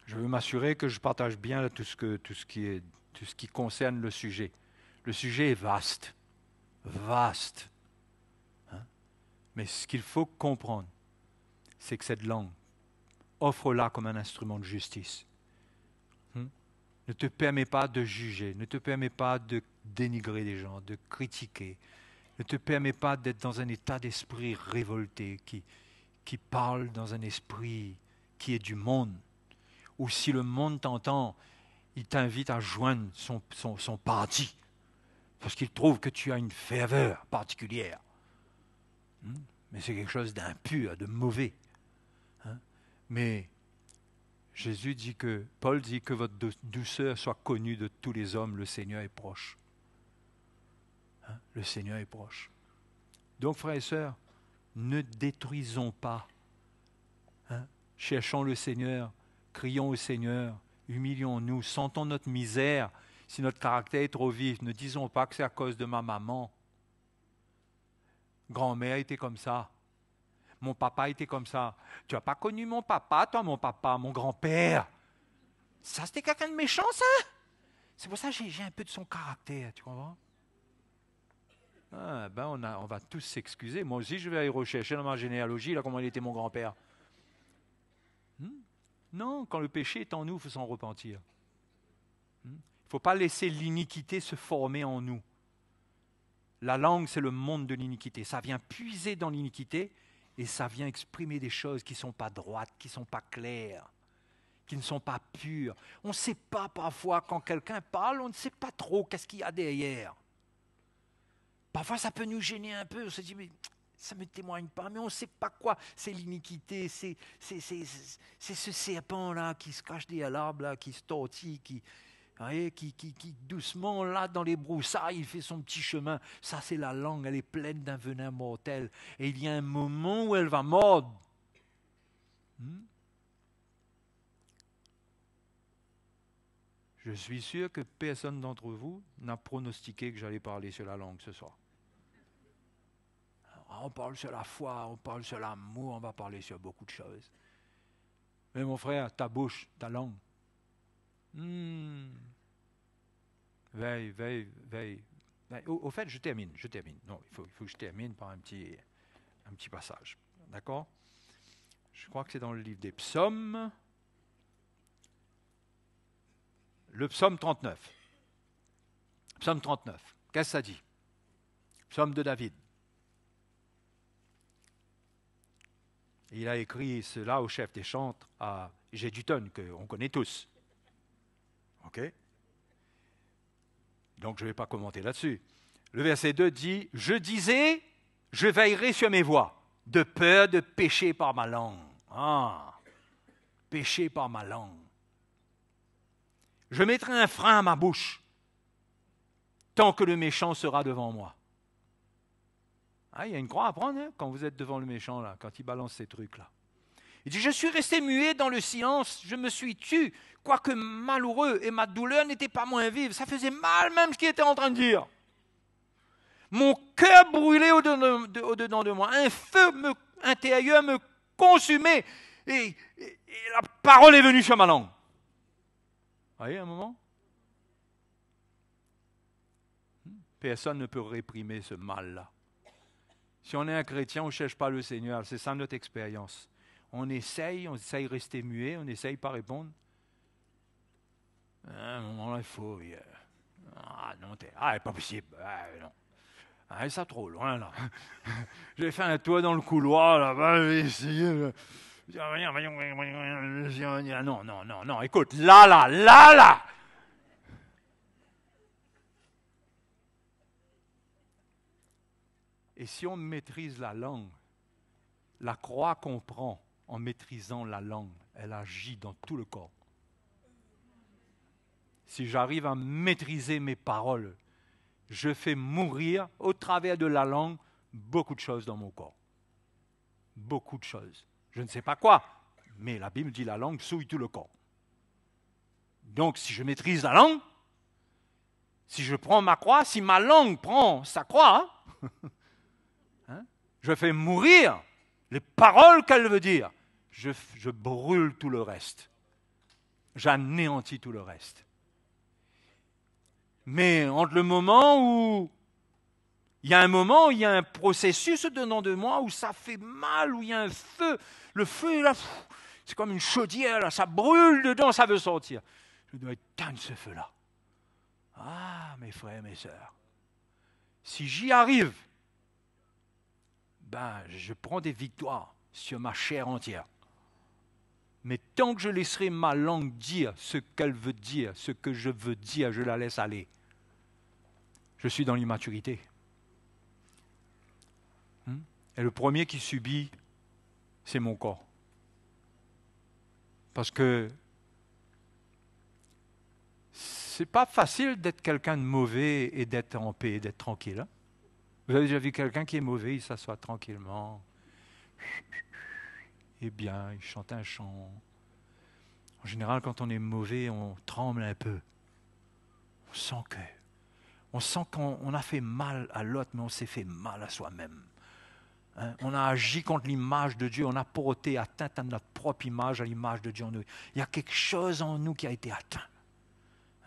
Je veux m'assurer que je partage bien tout ce qui concerne le sujet. Le sujet est vaste. Vaste. Mais ce qu'il faut comprendre, c'est que cette langue, offre-la comme un instrument de justice. Ne te permets pas de juger, ne te permets pas de dénigrer des gens, de critiquer. Ne te permets pas d'être dans un état d'esprit révolté qui parle dans un esprit qui est du monde. Ou si le monde t'entend, il t'invite à joindre son parti parce qu'il trouve que tu as une ferveur particulière. Mais c'est quelque chose d'impur, de mauvais. Mais Jésus dit que, Paul dit que votre douceur soit connue de tous les hommes, le Seigneur est proche. Le Seigneur est proche. Donc, frères et sœurs, ne détruisons pas. Cherchons le Seigneur, crions au Seigneur, humilions-nous, sentons notre misère. Si notre caractère est trop vif, ne disons pas que c'est à cause de ma maman. Grand-mère était comme ça. Mon papa était comme ça. Tu n'as pas connu mon papa, toi, mon papa, mon grand-père. Ça, c'était quelqu'un de méchant, ça. C'est pour ça que j'ai un peu de son caractère, tu comprends? On va tous s'excuser. Moi aussi, je vais aller rechercher dans ma généalogie là, comment il était mon grand-père. Non, quand le péché est en nous, il faut s'en repentir. Il ne faut pas laisser l'iniquité se former en nous. La langue, c'est le monde de l'iniquité. Ça vient puiser dans l'iniquité et ça vient exprimer des choses qui ne sont pas droites, qui ne sont pas claires, qui ne sont pas pures. On ne sait pas parfois, quand quelqu'un parle, on ne sait pas trop qu'est-ce qu'il y a derrière. Parfois, ça peut nous gêner un peu. On se dit, mais ça ne me témoigne pas, mais on ne sait pas quoi. C'est l'iniquité, c'est ce serpent-là qui se cache derrière l'arbre, là, qui se tortille, qui doucement, là, dans les broussailles, il fait son petit chemin. Ça, c'est la langue, elle est pleine d'un venin mortel. Et il y a un moment où elle va mordre. Je suis sûr que personne d'entre vous n'a pronostiqué que j'allais parler sur la langue ce soir. Alors, on parle sur la foi, on parle sur l'amour, on va parler sur beaucoup de choses. Mais mon frère, ta bouche, ta langue, veille. Au fait, je termine. Non, il faut que je termine par un petit passage. D'accord? Je crois que c'est dans le livre des psaumes. Le psaume 39. Psaume 39. Qu'est-ce que ça dit? Psaume de David. Il a écrit cela au chef des chantres à Gédutun, qu'on connaît tous. OK? Donc, je ne vais pas commenter là-dessus. Le verset 2 dit « Je disais, je veillerai sur mes voies, de peur de pécher par ma langue. » Pécher par ma langue. « Je mettrai un frein à ma bouche, tant que le méchant sera devant moi. » Il y a une croix à prendre quand vous êtes devant le méchant, là, quand il balance ces trucs-là. Il dit, je suis resté muet dans le silence, je me suis tu, quoique malheureux, et ma douleur n'était pas moins vive. Ça faisait mal même ce qu'il était en train de dire. Mon cœur brûlait au-dedans de moi, un feu intérieur me consumait, et la parole est venue sur ma langue. Vous voyez un moment? Personne ne peut réprimer ce mal-là. Si on est un chrétien, on ne cherche pas le Seigneur. C'est ça notre expérience. on essaye de rester muet, on essaye pas répondre. À un moment là, il faut... Ah non, c'est pas possible. Ah, non. Ah, ça trop loin là. J'ai fait un tour dans le couloir là-bas, j'ai essayé. Non, écoute, là. Et si on maîtrise la langue, la croix qu'on prend en maîtrisant la langue, elle agit dans tout le corps. Si j'arrive à maîtriser mes paroles, je fais mourir au travers de la langue beaucoup de choses dans mon corps. Beaucoup de choses. Je ne sais pas quoi, mais la Bible dit la langue souille tout le corps. Donc si je maîtrise la langue, si je prends ma croix, si ma langue prend sa croix, je fais mourir les paroles qu'elle veut dire. Je brûle tout le reste. J'anéantis tout le reste. Mais entre le moment où il y a un processus dedans de moi où ça fait mal, où il y a un feu, le feu là, c'est comme une chaudière là, ça brûle dedans, ça veut sortir. Je dois éteindre ce feu-là. Ah, mes frères, mes sœurs, si j'y arrive, je prends des victoires sur ma chair entière. Mais tant que je laisserai ma langue dire ce qu'elle veut dire, ce que je veux dire, je la laisse aller. Je suis dans l'immaturité. Et le premier qui subit, c'est mon corps. Parce que c'est pas facile d'être quelqu'un de mauvais et d'être en paix, d'être tranquille. Vous avez déjà vu quelqu'un qui est mauvais, il s'assoit tranquillement. Et bien, il chante un chant. En général, quand on est mauvais, on tremble un peu. On sent qu'on a fait mal à l'autre, mais on s'est fait mal à soi-même. On a agi contre l'image de Dieu, on a porté atteinte à notre propre image, à l'image de Dieu en nous. Il y a quelque chose en nous qui a été atteint.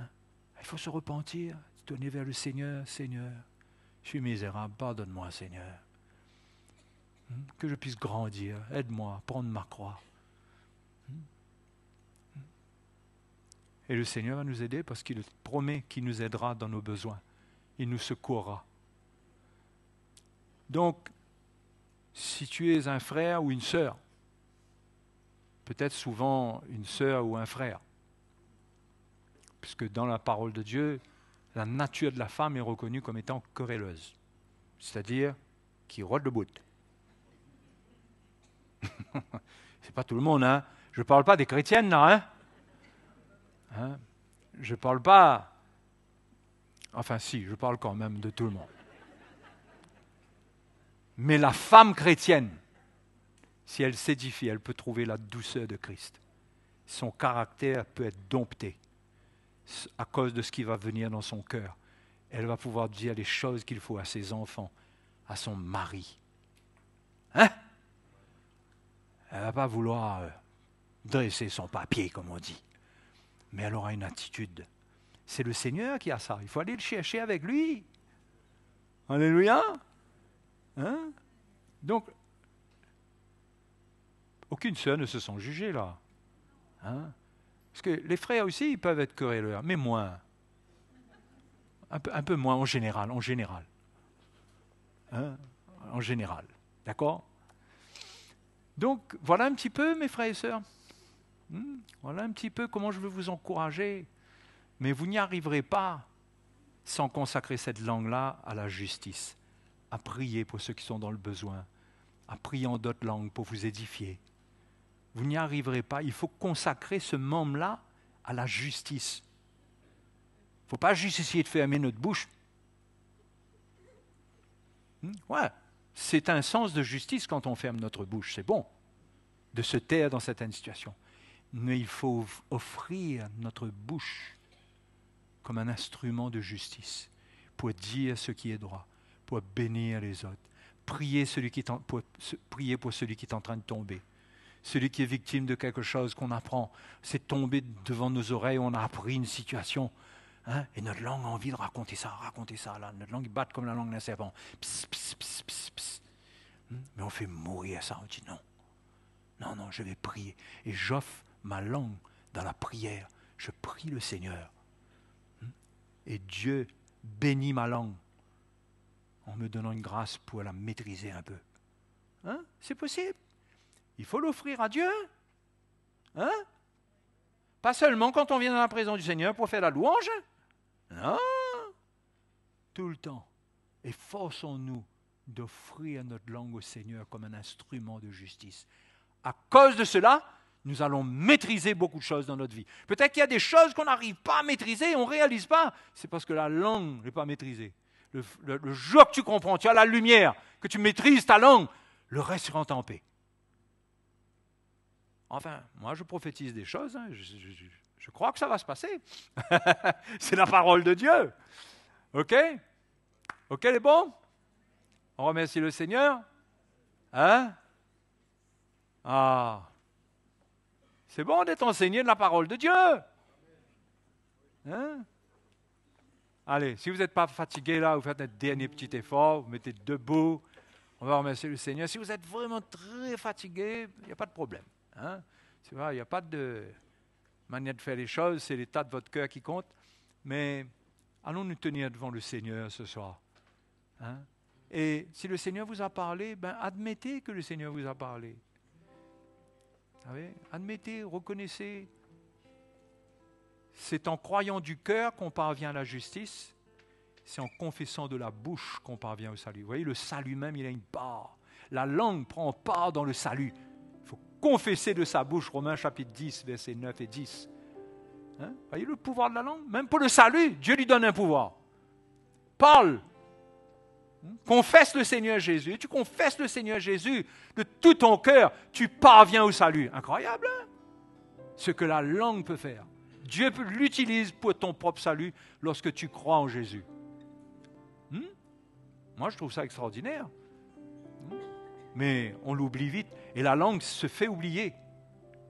Il faut se repentir, se tourner vers le Seigneur. Seigneur, je suis misérable, pardonne-moi, Seigneur. Que je puisse grandir, aide-moi à prendre ma croix. Et le Seigneur va nous aider parce qu'il promet qu'il nous aidera dans nos besoins. Il nous secourra. Donc, si tu es un frère ou une sœur, peut-être souvent une sœur ou un frère, puisque dans la parole de Dieu, la nature de la femme est reconnue comme étant querelleuse, c'est-à-dire qui rôde le bout. C'est pas tout le monde, hein. Je ne parle pas des chrétiennes, là, hein. Je ne parle pas... Enfin, si, je parle quand même de tout le monde. Mais la femme chrétienne, si elle s'édifie, elle peut trouver la douceur de Christ. Son caractère peut être dompté à cause de ce qui va venir dans son cœur. Elle va pouvoir dire les choses qu'il faut à ses enfants, à son mari. Hein? Elle ne va pas vouloir dresser son papier, comme on dit. Mais elle aura une attitude. C'est le Seigneur qui a ça. Il faut aller le chercher avec lui. Alléluia. Hein? Donc, aucune sœur ne se sent jugée là. Hein? Parce que les frères aussi, ils peuvent être querelleurs, mais moins. Un peu moins en général. Hein? En général. D'accord? Donc, voilà un petit peu, mes frères et sœurs. Voilà un petit peu comment je veux vous encourager. Mais vous n'y arriverez pas sans consacrer cette langue-là à la justice, à prier pour ceux qui sont dans le besoin, à prier en d'autres langues pour vous édifier. Vous n'y arriverez pas. Il faut consacrer ce membre-là à la justice. Il ne faut pas juste essayer de fermer notre bouche. Ouais, c'est un sens de justice quand on ferme notre bouche. C'est bon de se taire dans certaines situations. Mais il faut offrir notre bouche comme un instrument de justice pour dire ce qui est droit, pour bénir les autres, prier pour celui qui est en train de tomber, celui qui est victime de quelque chose qu'on apprend. C'est tombé devant nos oreilles, on a appris une situation, hein, et notre langue a envie de raconter ça là. Notre langue batte comme la langue d'un serpent. Pss, pss, pss, pss, pss. Mais on fait mourir ça, on dit non. Non, non, je vais prier. Et j'offre ma langue dans la prière. Je prie le Seigneur. Et Dieu bénit ma langue en me donnant une grâce pour la maîtriser un peu. Hein? C'est possible. Il faut l'offrir à Dieu. Hein? Pas seulement quand on vient dans la présence du Seigneur pour faire la louange. Non. Tout le temps. Efforçons-nous d'offrir notre langue au Seigneur comme un instrument de justice. À cause de cela, nous allons maîtriser beaucoup de choses dans notre vie. Peut-être qu'il y a des choses qu'on n'arrive pas à maîtriser et on ne réalise pas. C'est parce que la langue n'est pas maîtrisée. Le jour que tu comprends, tu as la lumière, que tu maîtrises ta langue, le reste rentre en paix. Enfin, moi je prophétise des choses, hein. Je crois que ça va se passer. C'est la parole de Dieu. OK? OK les bons? On remercie le Seigneur. Hein? Ah! C'est bon d'être enseigné de la parole de Dieu. Hein? Allez, si vous n'êtes pas fatigué là, vous faites un dernier petit effort, vous mettez debout, on va remercier le Seigneur. Si vous êtes vraiment très fatigué, il n'y a pas de problème. Hein? C'est vrai, il n'y a pas de manière de faire les choses, c'est l'état de votre cœur qui compte. Mais allons nous tenir devant le Seigneur ce soir. Hein? Et si le Seigneur vous a parlé, ben admettez que le Seigneur vous a parlé. Vous savez, admettez, reconnaissez. C'est en croyant du cœur qu'on parvient à la justice. C'est en confessant de la bouche qu'on parvient au salut. Vous voyez, le salut même, il a une part. La langue prend part dans le salut. Il faut confesser de sa bouche, Romains chapitre 10, versets 9 et 10. Hein? Vous voyez le pouvoir de la langue? Même pour le salut, Dieu lui donne un pouvoir. Parle. Confesse le Seigneur Jésus. Tu confesses le Seigneur Jésus de tout ton cœur, tu parviens au salut. Incroyable, hein? Ce que la langue peut faire. Dieu l'utilise pour ton propre salut lorsque tu crois en Jésus. Moi, je trouve ça extraordinaire. Mais on l'oublie vite. Et la langue se fait oublier.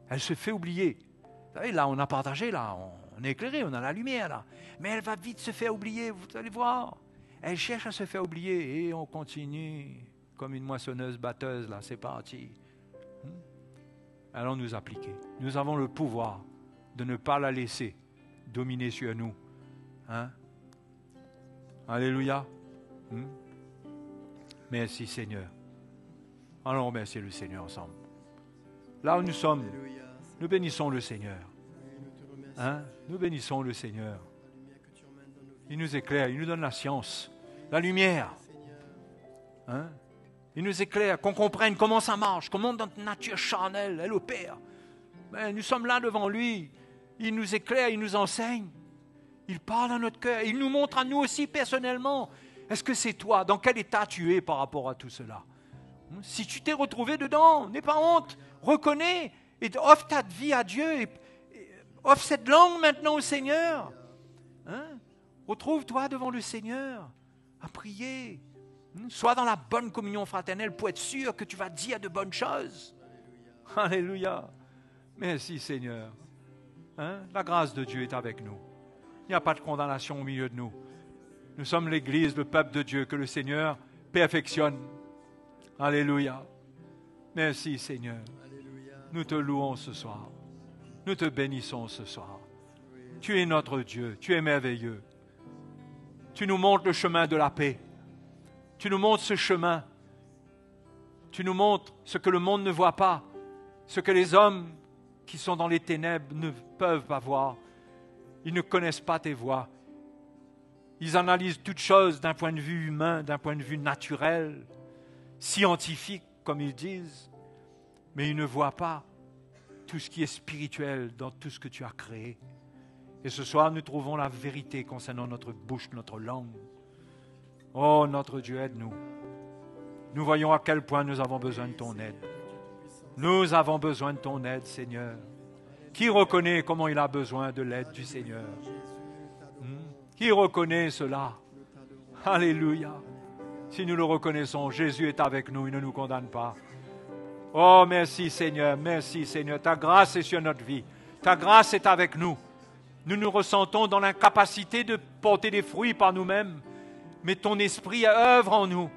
Elle se fait oublier. Vous savez, là, on a partagé, là, on est éclairé, on a la lumière, là. Mais elle va vite se faire oublier, vous allez voir. Elle cherche à se faire oublier et on continue comme une moissonneuse batteuse, là, c'est parti. Allons nous appliquer. Nous avons le pouvoir de ne pas la laisser dominer sur nous. Hein? Alléluia. Merci Seigneur. Allons remercier le Seigneur ensemble. Là où nous sommes, nous bénissons le Seigneur. Hein? Nous bénissons le Seigneur. Il nous éclaire, il nous donne la science, la lumière. Hein? Il nous éclaire, qu'on comprenne comment ça marche, comment notre nature charnelle, elle opère. Mais nous sommes là devant lui. Il nous éclaire, il nous enseigne. Il parle à notre cœur. Il nous montre à nous aussi personnellement. Est-ce que c'est toi? Dans quel état tu es par rapport à tout cela? Si tu t'es retrouvé dedans, n'aie pas honte. Reconnais et offre ta vie à Dieu. Et offre cette langue maintenant au Seigneur. Hein? Retrouve-toi devant le Seigneur à prier. Sois dans la bonne communion fraternelle pour être sûr que tu vas dire de bonnes choses. Alléluia. Merci Seigneur. Hein? La grâce de Dieu est avec nous. Il n'y a pas de condamnation au milieu de nous. Nous sommes l'Église, le peuple de Dieu que le Seigneur perfectionne. Alléluia. Merci Seigneur. Nous te louons ce soir. Nous te bénissons ce soir. Tu es notre Dieu. Tu es merveilleux. Tu nous montres le chemin de la paix. Tu nous montres ce chemin. Tu nous montres ce que le monde ne voit pas, ce que les hommes qui sont dans les ténèbres ne peuvent pas voir. Ils ne connaissent pas tes voies. Ils analysent toutes choses d'un point de vue humain, d'un point de vue naturel, scientifique, comme ils disent, mais ils ne voient pas tout ce qui est spirituel dans tout ce que tu as créé. Et ce soir, nous trouvons la vérité concernant notre bouche, notre langue. Oh, notre Dieu, aide-nous. Nous voyons à quel point nous avons besoin de ton aide. Nous avons besoin de ton aide, Seigneur. Qui reconnaît comment il a besoin de l'aide du Seigneur? Qui reconnaît cela? Alléluia. Si nous le reconnaissons, Jésus est avec nous, il ne nous condamne pas. Oh, merci Seigneur, merci Seigneur. Ta grâce est sur notre vie. Ta grâce est avec nous. Nous nous ressentons dans l'incapacité de porter des fruits par nous-mêmes, mais ton esprit œuvre en nous.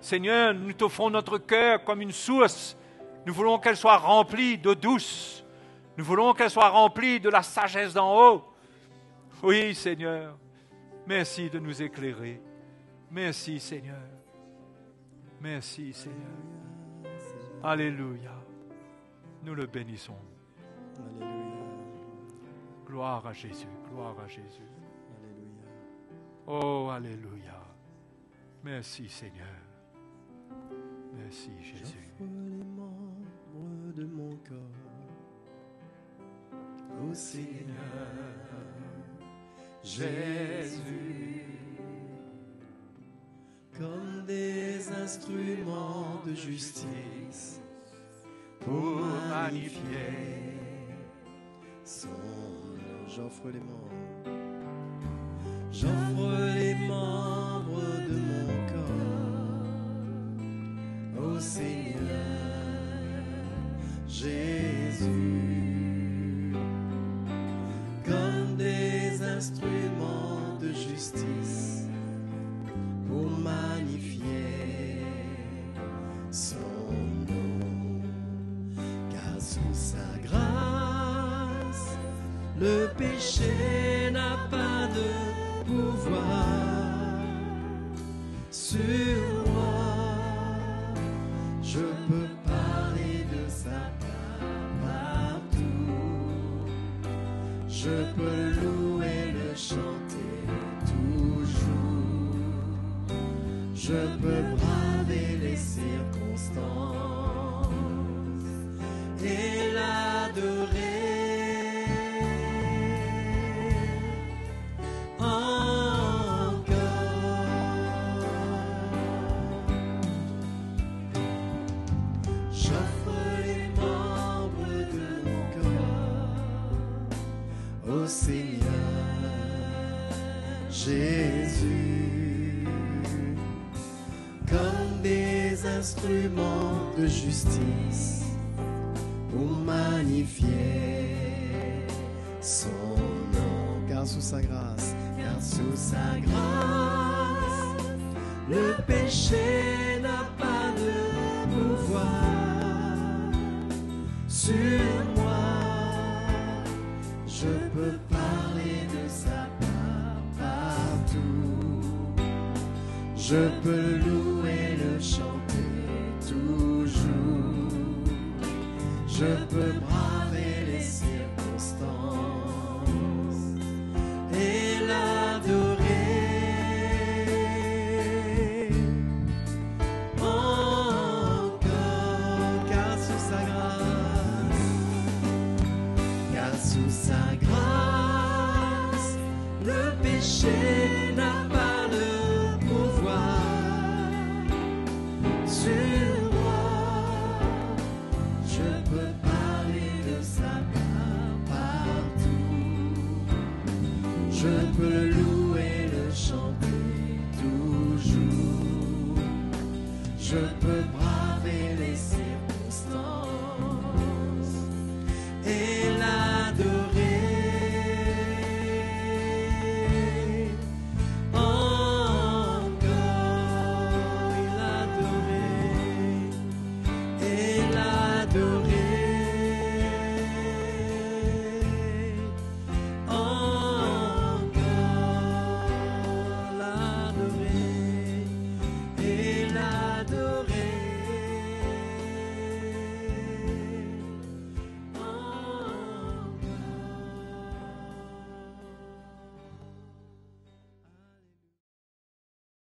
Seigneur, nous t'offrons notre cœur comme une source. Nous voulons qu'elle soit remplie d'eau douce. Nous voulons qu'elle soit remplie de la sagesse d'en haut. Oui, Seigneur. Merci de nous éclairer. Merci, Seigneur. Merci, Seigneur. Alléluia. Nous le bénissons. Alléluia. Gloire à Jésus. Gloire à Jésus. Alléluia. Oh, alléluia. Merci, Seigneur. Merci, Jésus. J'offre les membres de mon corps au Seigneur Jésus, comme des instruments de justice pour magnifier son nom. J'offre les membres. J'offre les membres de mon corps au Seigneur Jésus, comme des instruments de justice pour magnifier son nom. Car sous sa grâce, le péché n'a pas de pouvoir sur moi. Je peux parler de sa part partout. Je peux louer, le chanter toujours. Je peux braver les circonstances et l'adorer. Seigneur Jésus, comme des instruments de justice pour magnifier son nom. Car sous sa grâce, le péché n'a pas de pouvoir sur moi. Je peux parler de sa part partout. Je peux louer, le chanter toujours. Je peux braver les circonstances et l'adorer encore. Car sous sa grâce, le péché